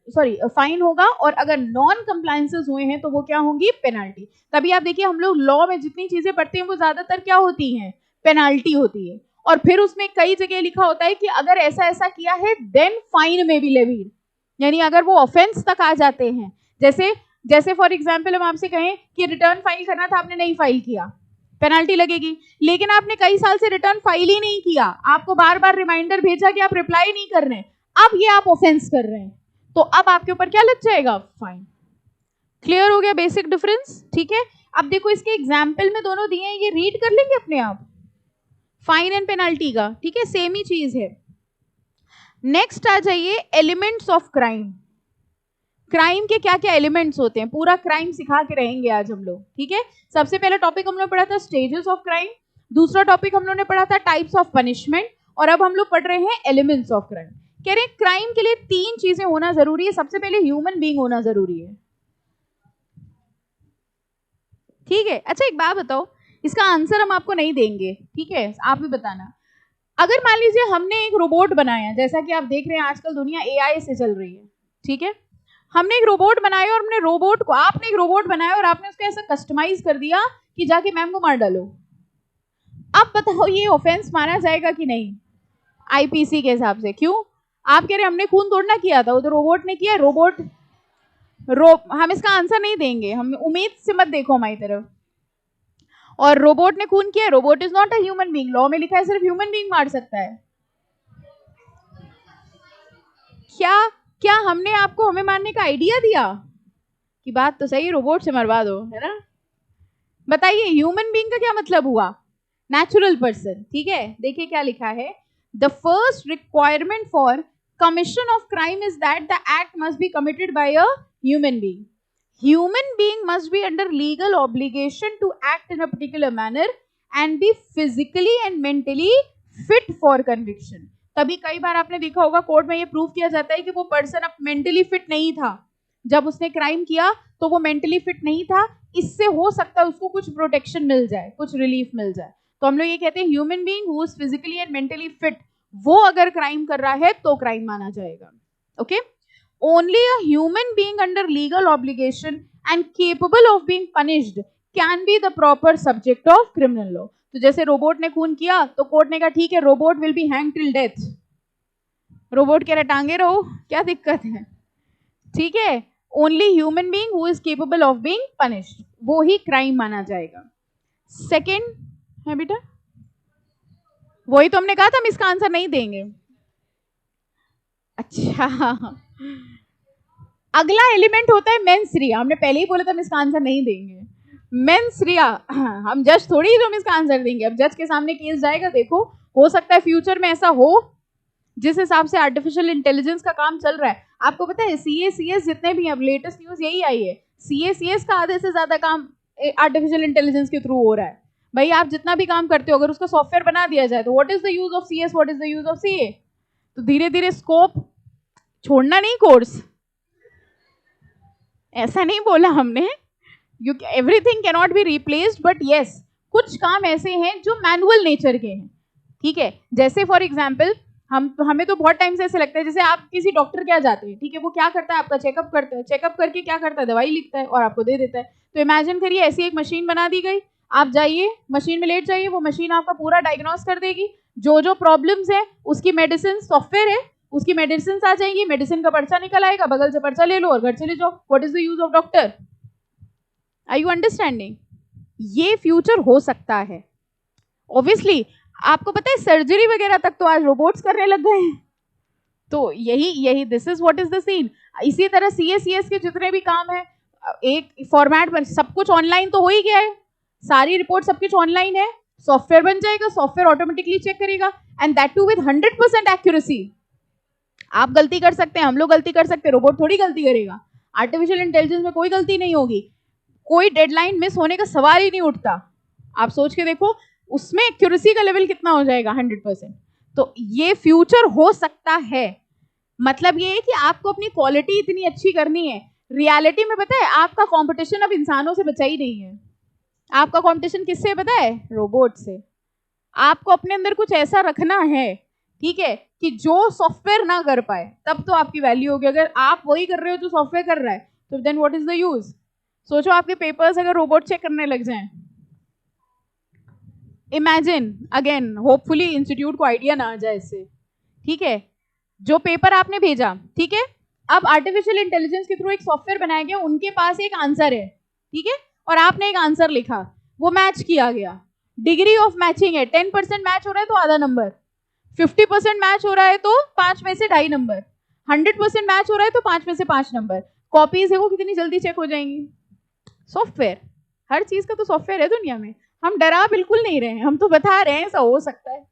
फाइन होगा, और अगर नॉन कंप्लायंसेस हुए हैं तो वो क्या होंगी? पेनाल्टी। तभी आप देखिए हम लोग लॉ में जितनी चीजें पढ़ते हैं वो ज्यादातर क्या होती हैं? पेनाल्टी होती है। और फिर उसमें कई जगह लिखा होता है कि अगर ऐसा ऐसा किया है देन फाइन में भी लेवीड, यानी अगर वो ऑफेंस तक आ जाते हैं। जैसे फॉर एग्जाम्पल हम आपसे कहें कि रिटर्न फाइल करना था, आपने नहीं फाइल किया, पेनाल्टी लगेगी। लेकिन आपने कई साल से रिटर्न फाइल ही नहीं किया, आपको बार बार रिमाइंडर भेजा कि आप रिप्लाई नहीं कर रहे हैं, अब ये आप ऑफेंस कर रहे हैं, तो अब आपके ऊपर क्या लग जाएगा? फाइन। क्लियर हो गया बेसिक डिफरेंस? ठीक है। अब देखो इसके एग्जाम्पल में दोनों दिए हैं, ये रीड कर लेंगे अपने आप, फाइन एंड पेनाल्टी का, ठीक है, सेम ही चीज है। नेक्स्ट आ जाइए एलिमेंट्स ऑफ क्राइम। क्राइम के क्या क्या एलिमेंट्स होते हैं, पूरा क्राइम सिखा के रहेंगे आज हम लोग, ठीक है। सबसे पहला टॉपिक हम लोग पढ़ा था स्टेजेस ऑफ क्राइम, दूसरा टॉपिक हम लोग ने पढ़ा था टाइप्स ऑफ पनिशमेंट, और अब हम लोग पढ़ रहे हैं एलिमेंट्स ऑफ क्राइम। कह रहे हैं क्राइम के लिए 3 चीजें होना जरूरी है। सबसे पहले ह्यूमन बीइंग होना जरूरी है, ठीक है। अच्छा एक बात बताओ, इसका आंसर हम आपको नहीं देंगे, ठीक है, आप भी बताना। अगर मान लीजिए हमने एक रोबोट बनाया, जैसा कि आप देख रहे हैं आजकल दुनिया एआई से चल रही है, ठीक है, हमने एक रोबोट बनाया और हमने रोबोट को, आपने एक रोबोट बनाया और आपने उसको ऐसा कस्टमाइज कर दिया कि जाके मैम को मार डालो। अब बताओ ये ऑफेंस माना जाएगा कि नहीं आईपीसी के हिसाब से? क्यों? आप कह रहे हमने खून तोड़ना किया था, वो तो रोबोट ने किया। रोबोट हम इसका आंसर नहीं देंगे, हम उम्मीद से मत देखो हमारी तरफ। और रोबोट ने खून किया, robot is not a human being, law में लिखा है सिर्फ ह्यूमन बीइंग मार सकता है। क्या हमने आपको हमें मारने का आइडिया दिया कि बात तो सही, रोबोट से मरवा दो, है ना? बताइए ह्यूमन बीइंग का क्या मतलब हुआ? Natural person. ठीक है, देखिए क्या लिखा है, the first requirement for commission of crime is that the act must be committed by a human being. Human being must be under legal obligation to act in a particular manner and be physically and mentally fit for conviction. तभी कई बार आपने देखा होगा court में ये prove किया जाता है कि वो पर्सन अब मेंटली फिट नहीं था, जब उसने क्राइम किया तो वो मेंटली फिट नहीं था, इससे हो सकता है उसको कुछ प्रोटेक्शन मिल जाए, कुछ रिलीफ मिल जाए। तो हम लोग ये कहते हैं human being who is physically and mentally fit, वो अगर क्राइम कर रहा है तो क्राइम माना जाएगा। Okay, only a human being under legal obligation and capable of being punished can be the proper subject of criminal law. तो जैसे रोबोट ने खून किया तो कोर्ट ने कहा ठीक है robot will be hang till death, robot कह रहे टांगे रहो, क्या दिक्कत है? ठीक है, only human being who is capable of being punished, वो ही क्राइम माना जाएगा। सेकेंड है बेटा, वही तो हमने कहा था हम इसका आंसर नहीं देंगे। अच्छा, अगला एलिमेंट होता है मेंस रिया, हमने पहले ही बोला था हम इसका आंसर नहीं देंगे। मेंस रिया, हम जज थोड़ी जो हम इसका आंसर देंगे, अब जज के सामने केस जाएगा, देखो हो सकता है फ्यूचर में ऐसा हो जिस हिसाब से आर्टिफिशियल इंटेलिजेंस का काम चल रहा है। आपको पता है सीए सीएस जितने भी, अब लेटेस्ट न्यूज यही आई है, सीए सीएस का आधे से ज्यादा काम आर्टिफिशियल इंटेलिजेंस के थ्रू हो रहा है। भाई आप जितना भी काम करते हो अगर उसका सॉफ्टवेयर बना दिया जाए तो what is the use of CS, what is the use of CA? तो धीरे धीरे स्कोप छोड़ना नहीं, कोर्स ऐसा नहीं बोला हमने, everything can not be replaced, but yes कुछ काम ऐसे हैं जो मैनुअल नेचर के हैं। ठीक है, जैसे फॉर एग्जाम्पल हमें तो बहुत टाइम से ऐसे लगता है, जैसे आप किसी डॉक्टर क्या जाते हैं, ठीक है, वो क्या करता है, आपका चेकअप करता है, चेकअप करके क्या करता है, दवाई लिखता है और आपको दे देता है। तो इमेजिन करिए ऐसी एक मशीन बना दी गई, आप जाइए मशीन में लेट जाइए, वो मशीन आपका पूरा डायग्नोस कर देगी, जो जो प्रॉब्लम्स है उसकी मेडिसिन, सॉफ्टवेयर है उसकी मेडिसिन आ जाएंगी, मेडिसिन का पर्चा निकल आएगा, बगल से पर्चा ले लो और घर चले जाओ। What is the use of doctor? Are you understanding? ये फ्यूचर हो सकता है ऑब्वियसली। आपको पता है सर्जरी वगैरह तक तो आज रोबोट्स करने लग गए हैं। तो यही this is what is the scene. इसी तरह सीएस के जितने भी काम है एक फॉर्मेट पर, सब कुछ ऑनलाइन तो हो ही गया है, सारी रिपोर्ट सब कुछ ऑनलाइन है, सॉफ्टवेयर बन जाएगा, सॉफ्टवेयर ऑटोमेटिकली चेक करेगा and that too with 100% accuracy. आप गलती कर सकते हैं, हम लोग गलती कर सकते हैं, रोबोट थोड़ी गलती करेगा। आर्टिफिशियल इंटेलिजेंस में कोई गलती नहीं होगी, कोई डेडलाइन मिस होने का सवाल ही नहीं उठता। आप सोच के देखो उसमें एक्यूरेसी का लेवल कितना हो जाएगा, 100%। तो ये फ्यूचर हो सकता है, मतलब ये है कि आपको अपनी क्वालिटी इतनी अच्छी करनी है। रियलिटी में पता है आपका कंपटीशन अब इंसानों से बचा ही नहीं है, आपका कंपटीशन किससे पता है? रोबोट से। आपको अपने अंदर कुछ ऐसा रखना है, ठीक है, कि जो सॉफ्टवेयर ना कर पाए, तब तो आपकी वैल्यू होगी। अगर आप वही कर रहे हो जो सॉफ्टवेयर कर रहा है तो then what is the use? सोचो आपके पेपर्स अगर रोबोट चेक करने लग जाएं, इमेजिन अगेन, होपफुली इंस्टीट्यूट को आइडिया ना आ जाए इससे, ठीक है, जो पेपर आपने भेजा, ठीक है, अब आर्टिफिशियल इंटेलिजेंस के थ्रू एक सॉफ्टवेयर बनाया गया, उनके पास एक आंसर है, ठीक है, और आपने एक आंसर लिखा, वो मैच किया गया, डिग्री ऑफ मैचिंग है 10% मैच हो रहा है तो आधा नंबर, 50% मैच हो रहा है तो 5 में से 2.5 नंबर, 100% मैच हो रहा है तो 5 में से 5 नंबर। कॉपीज है वो कितनी जल्दी चेक हो जाएंगी? सॉफ्टवेयर, हर चीज का तो सॉफ्टवेयर है दुनिया में, हम डरा बिल्कुल नहीं रहे हैं, हम तो बता रहे हैं ऐसा हो सकता है।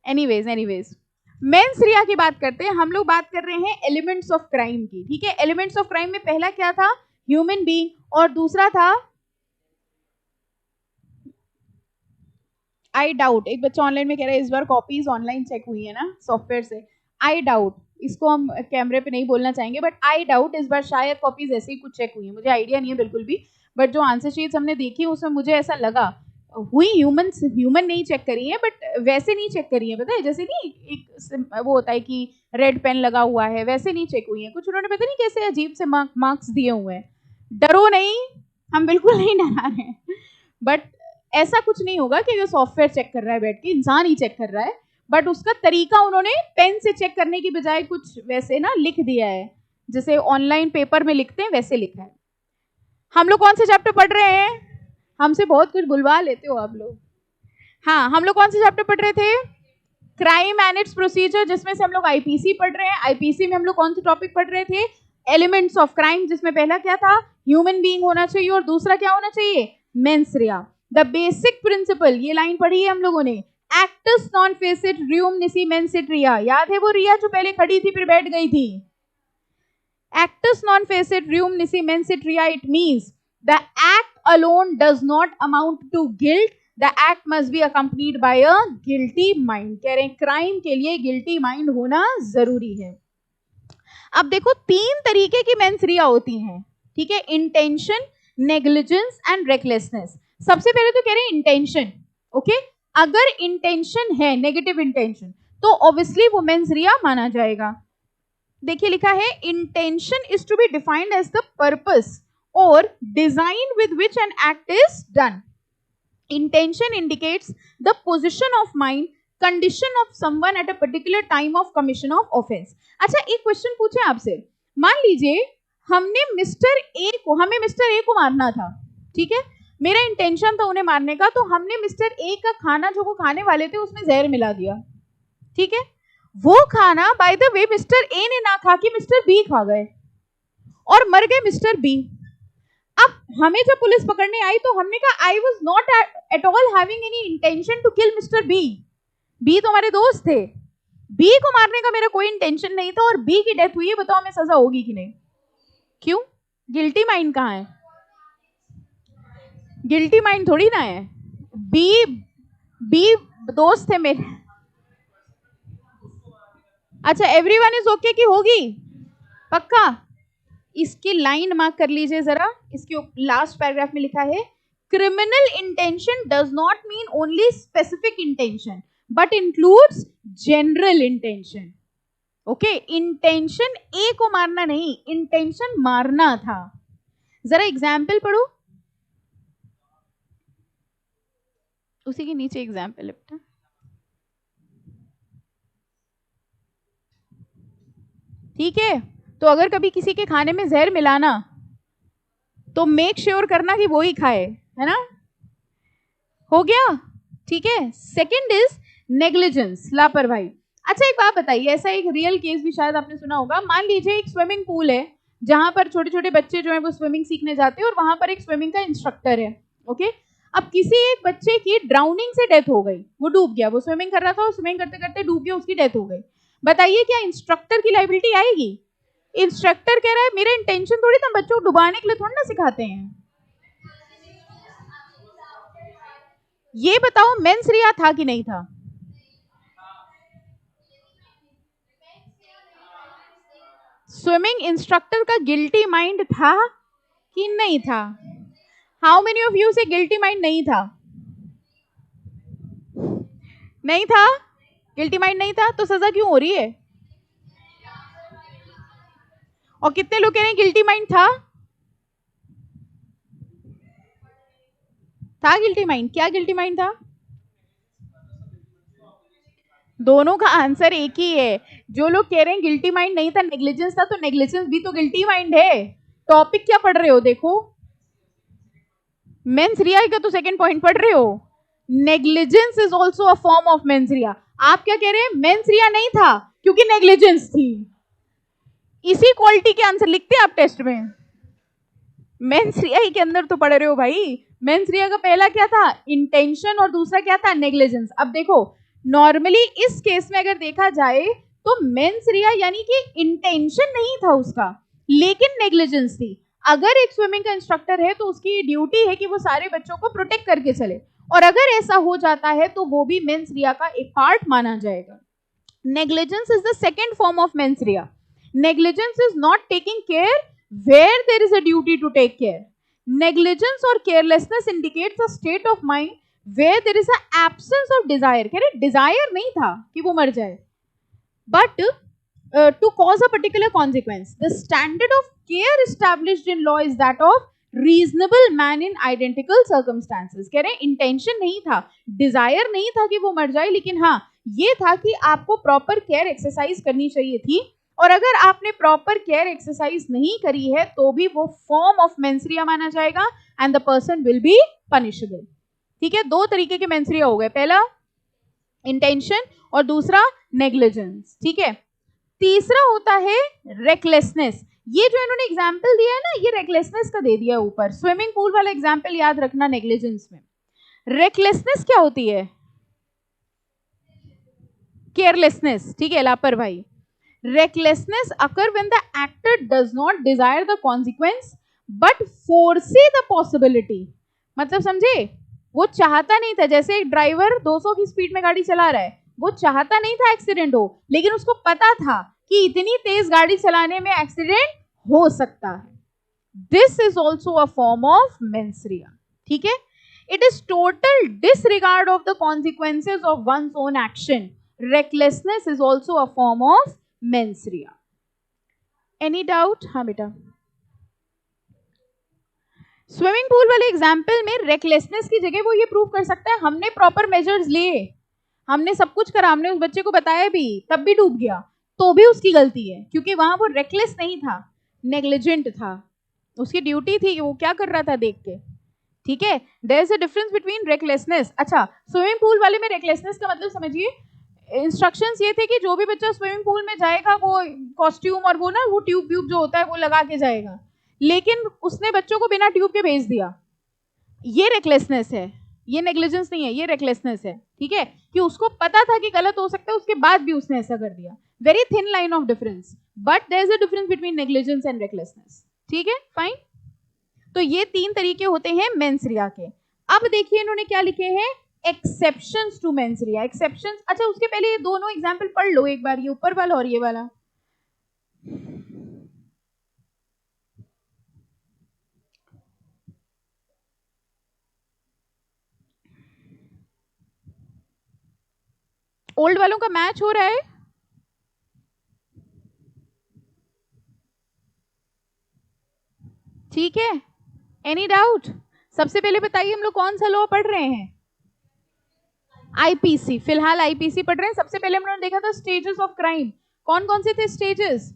एनीवेज मेंस रिया की बात करते हैं, हम लोग बात कर रहे हैं एलिमेंट्स ऑफ क्राइम की, ठीक है। एलिमेंट्स ऑफ क्राइम में पहला क्या था? ह्यूमन बीइंग, और दूसरा था आई डाउट। एक बच्चा ऑनलाइन में कह रहा है इस बार कॉपीज ऑनलाइन चेक हुई है ना सॉफ्टवेयर से, आई डाउट, इसको हम कैमरे पे नहीं बोलना चाहेंगे, बट आई डाउट इस बार शायद कॉपीज ऐसे ही कुछ चेक हुई है, मुझे आइडिया नहीं है बिल्कुल भी, बट जो आंसर शीट्स हमने देखी उसमें मुझे ऐसा लगा, हुई ह्यूमन नहीं चेक करी है, बट वैसे नहीं चेक करी है, पता है, जैसे नहीं एक वो होता है कि रेड पेन लगा हुआ है, वैसे नहीं चेक हुई है। कुछ उन्होंने पता नहीं कैसे अजीब से मार्क्स दिए हुए हैं। डरो नहीं, हम बिल्कुल नहीं डरा रहे हैं, बट ऐसा कुछ नहीं होगा कि वो सॉफ्टवेयर चेक कर रहा है बैठ के, इंसान ही चेक कर रहा है, बट उसका तरीका उन्होंने पेन से चेक करने की बजाय कुछ वैसे ना लिख दिया है, जैसे ऑनलाइन पेपर में लिखते हैं वैसे लिखा है। हम लोग कौन से चैप्टर पढ़ रहे हैं? हमसे बहुत कुछ बुलवा लेते हो आप लोग। हाँ, हम लोग कौन से चैप्टर पढ़ रहे थे? क्राइम एंड इट्स प्रोसीजर, जिसमें से हम लोग आईपीसी पढ़ रहे हैं। आईपीसी में हम लोग कौन से टॉपिक पढ़ रहे थे? एलिमेंट्स ऑफ क्राइम, जिसमें पहला क्या था? ह्यूमन बीइंग होना चाहिए, और दूसरा क्या होना चाहिए? Mains Riya. The basic principle, ये लाइन पढ़ी है हम लोगों ने, एक्टस नॉन फेसिट रियूम निसी मेंसिट रिया। याद है वो रिया जो पहले खड़ी थी फिर बैठ गई थी? Actus non facit reum nisi mensit rea, it means the act alone does not amount to guilt, the act must be accompanied by a guilty mind। कह रहे हैं क्राइम के लिए गिल्टी माइंड होना जरूरी है। अब देखो 3 तरीके की मेंस रिया होती हैं, ठीक है, इंटेंशन, नेग्लिजेंस एंड रेकलेसनेस। सबसे पहले तो कह रहे हैं इंटेंशन, ओके, अगर इंटेंशन है नेगेटिव इंटेंशन तो ऑब्वियसली वो मेंस रिया माना जाएगा। देखिए लिखा है, intention is to be defined as the purpose और design with which an act is done. Intention indicates the position of mind, condition of someone at a particular time of commission of offence. अच्छा, एक question पूछे आपसे, मान लीजिए हमें mister A को मारना था, ठीक है, मेरा इंटेंशन था उन्हें मारने का, तो हमने मिस्टर ए का खाना जो वो खाने वाले थे उसमें जहर मिला दिया, ठीक है, वो खाना by the way mister A ने ना खा के मिस्टर बी खा गए और मर गए मिस्टर बी। अब हमें जब पुलिस पकड़ने आई तो हमने कहा I was not at all having any intention to kill mister B. B तो हमारे दोस्त थे, बी को मारने का मेरा कोई इंटेंशन नहीं था और बी की डेथ हुई है, बताओ हमें सजा होगी कि नहीं? क्यों? गिल्टी माइंड कहाँ है? गिल्टी माइंड थोड़ी ना है, बी दोस्त थे मेरे। अच्छा, एवरीवन इज ओके की होगी? पक्का? इसकी लाइन मार्क कर लीजिए जरा, इसके लास्ट पैराग्राफ में लिखा है, criminal intention does not mean only specific intention but includes general intention. Okay, intention A को मारना नहीं, इंटेंशन मारना था। जरा एग्जाम्पल पढ़ो, उसी के नीचे एग्जाम्पल है बेटा। ठीक है, तो अगर कभी किसी के खाने में जहर मिलाना तो मेक श्योर करना कि वो ही खाए, है ना? हो गया, ठीक है। सेकंड इज नेग्लिजेंस, लापरवाही। अच्छा, एक बात बताइए, ऐसा एक रियल केस भी शायद आपने सुना होगा, मान लीजिए एक स्विमिंग पूल है जहां पर छोटे छोटे बच्चे जो है वो स्विमिंग सीखने जाते हैं और वहां पर एक स्विमिंग का इंस्ट्रक्टर है, ओके। अब किसी एक बच्चे की ड्राउनिंग से डेथ हो गई, वो डूब गया, वो स्विमिंग कर रहा था और स्विमिंग करते करते डूब गया, उसकी डेथ हो गई। बताइए क्या इंस्ट्रक्टर की लायबिलिटी आएगी? इंस्ट्रक्टर कह रहा है मेरा इंटेंशन थोड़ी था, बच्चों को डुबाने के लिए थोड़ी ना सिखाते हैं। ये बताओ मेंस रिया था कि नहीं था? स्विमिंग इंस्ट्रक्टर का गिल्टी माइंड था कि नहीं था? हाउ मेनी ऑफ यू से गिल्टी माइंड नहीं था? नहीं था, गिल्टी माइंड नहीं था, तो सजा क्यों हो रही है? और कितने लोग कह रहे हैं गिल्टी माइंड था? था गिल्टी माइंड? क्या गिल्टी माइंड था? दोनों का आंसर एक ही है। जो लोग कह रहे हैं गिल्टी माइंड नहीं था, नेग्लिजेंस था, तो नेग्लिजेंस भी तो गिल्टी माइंड है। टॉपिक क्या पढ़ रहे हो? देखो, मेंस रिया का तो सेकंड पॉइंट पढ़ रहे हो। Negligence is also a form of mains रिया। आप क्या कह रहे हैं? मेंस रिया नहीं था क्योंकि नेग्लिजेंस थी। इसी क्वालिटी के आंसर लिखते हैं आप टेस्ट में। मेंस रिया ही के अंदर तो पढ़ रहे हो भाई। मेंस रिया का पहला क्या था? इंटेंशन, और दूसरा क्या था? नेग्लिजेंस। अब देखो, नॉर्मली इस केस में अगर देखा जाए तो मेंस रिया यानी कि इंटेंशन नहीं था उसका, लेकिन नेग्लिजेंस थी। अगर एक स्विमिंग का इंस्ट्रक्टर है तो उसकी ड्यूटी है कि वो सारे बच्चों को प्रोटेक्ट करके चले, और अगर ऐसा हो जाता है तो वो भी मेंस रिया का एक पार्ट माना जाएगा। Negligence is the second form of mains Riya. Negligence is not taking care where there is a duty to take care. Negligence or carelessness indicates a state of mind where there is a absence of desire, कह रहे Dzire नहीं था कि वो मर जाए, but to cause a particular consequence. The standard of care established in law is that of reasonable man in identical circumstances. कह रहे हैं इंटेंशन नहीं था, डिजायर नहीं था कि वो मर जाए, लेकिन हाँ ये था कि आपको प्रॉपर केयर एक्सरसाइज करनी चाहिए थी, और अगर आपने प्रॉपर केयर एक्सरसाइज नहीं करी है तो भी वो फॉर्म ऑफ मेंस्ट्रिया माना जाएगा and the person will be punishable. ठीक है, दो तरीके के मेंस्ट्रिया हो गए, पहला इंटेंशन और दूसरा नेग्लिजेंस. ठीक है, तीसरा होता है रेकलेसनेस. ये जो इन्होंने एग्जाम्पल दिया है ना, ये रेकलेसनेस का दे दिया ऊपर. स्विमिंग पूल वाला एग्जाम्पल याद रखना नेग्लिजेंस में. रेकलेसनेस क्या होती है? केयरलेसनेस. ठीक है, लापरवाही. Recklessness occur when the actor does not Dzire the consequence but foresee the possibility. मतलब समझे, वो चाहता नहीं था, जैसे एक ड्राइवर 200 की स्पीड में गाड़ी चला रहा है, वो चाहता नहीं था एक्सीडेंट हो, लेकिन उसको पता था कि इतनी तेज गाड़ी चलाने में एक्सीडेंट हो सकता है. This is also a form of mens rea. ठीक है, it is total disregard of the consequences of one's own action. Recklessness is also a form of mens rea. Any doubt? हाँ बेटा. स्विमिंग पूल वाले एग्जाम्पल में recklessness की जगह वो ये प्रूव कर सकता है हमने प्रॉपर मेजर्स लिए, हमने सब कुछ करा, हमने उस बच्चे को बताया भी, तब भी डूब गया, तो भी उसकी गलती है, क्योंकि वहां वो रेकलेस नहीं था, नेग्लिजेंट था. उसकी ड्यूटी थी कि वो क्या कर रहा था देख के. ठीक है, there is a difference between recklessness. अच्छा, स्विमिंग पूल वाले में रेकलेसनेस का मतलब समझिए, इंस्ट्रक्शंस ये थे कि जो भी बच्चा स्विमिंग पूल में जाएगा वो कॉस्ट्यूम और वो ना वो ट्यूब व्यूब जो होता है वो लगा के जाएगा, लेकिन उसने बच्चों को बिना ट्यूब के भेज दिया. ये रेकलेसनेस है, ये नेग्लिजेंस नहीं है, ये रेकलेसनेस है. ठीक है, कि उसको पता था कि गलत हो सकता है, उसके बाद भी उसने ऐसा कर दिया. Very thin line of difference, but there is a difference between negligence and recklessness. ठीक है, फाइन. तो ये तीन तरीके होते हैं मेंस्ट्रिया के. अब देखिए इन्होंने क्या लिखे हैं, एक्सेप्शंस टू मेंस्ट्रिया. एक्सेप्शंस, अच्छा उसके पहले ये दोनों एग्जाम्पल पढ़ लो एक बार, ये ऊपर वाला और ये वाला. ओल्ड वालों का मैच हो रहा है? ठीक है, एनी डाउट? सबसे पहले बताइए हम लोग कौन सा लॉ पढ़ रहे हैं? आईपीसी. फिलहाल आईपीसी पढ़ रहे हैं. सबसे पहले हम लोगों ने देखा था स्टेजेस ऑफ क्राइम. कौन कौन से थे stages?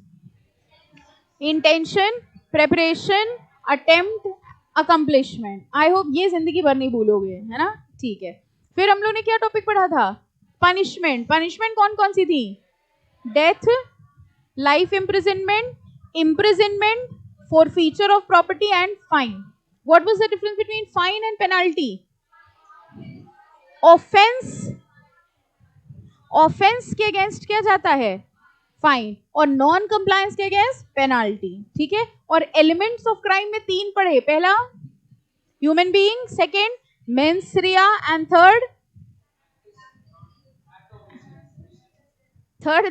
Intention, preparation, attempt, accomplishment. I hope ये जिंदगी भर नहीं भूलोगे, है ना? ठीक है, फिर हम लोग ने क्या टॉपिक पढ़ा था? पनिशमेंट. पनिशमेंट कौन कौन सी थी? Death, life imprisonment, imprisonment, forfeiture of property and fine. What was the difference between fine and penalty? Offense, offense के अगेंस्ट क्या जाता है? फाइन. और नॉन कंप्लायंस के अगेंस्ट पेनाल्टी. ठीक है, और एलिमेंट्स ऑफ क्राइम में तीन पढ़े. पहला human being, second mens rea and third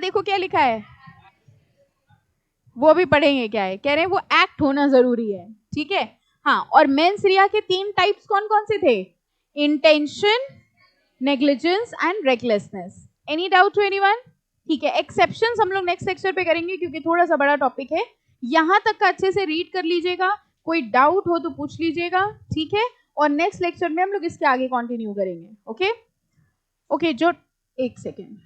देखो क्या लिखा है, वो भी पढ़ेंगे. क्या है कह रहे हैं, वो एक्ट होना जरूरी है. ठीक है, हाँ. और मेंस्ट्रिया के तीन टाइप्स कौन कौन से थे? Intention, negligence and recklessness. Any doubt to anyone? ठीक है, एक्सेप्शंस हम लोग नेक्स्ट लेक्चर पे करेंगे क्योंकि थोड़ा सा बड़ा टॉपिक है. यहां तक का अच्छे से रीड कर लीजिएगा, कोई डाउट हो तो पूछ लीजिएगा. ठीक है, और नेक्स्ट लेक्चर में हम लोग इसके आगे कंटिन्यू करेंगे. ओके ओके, जो एक सेकेंड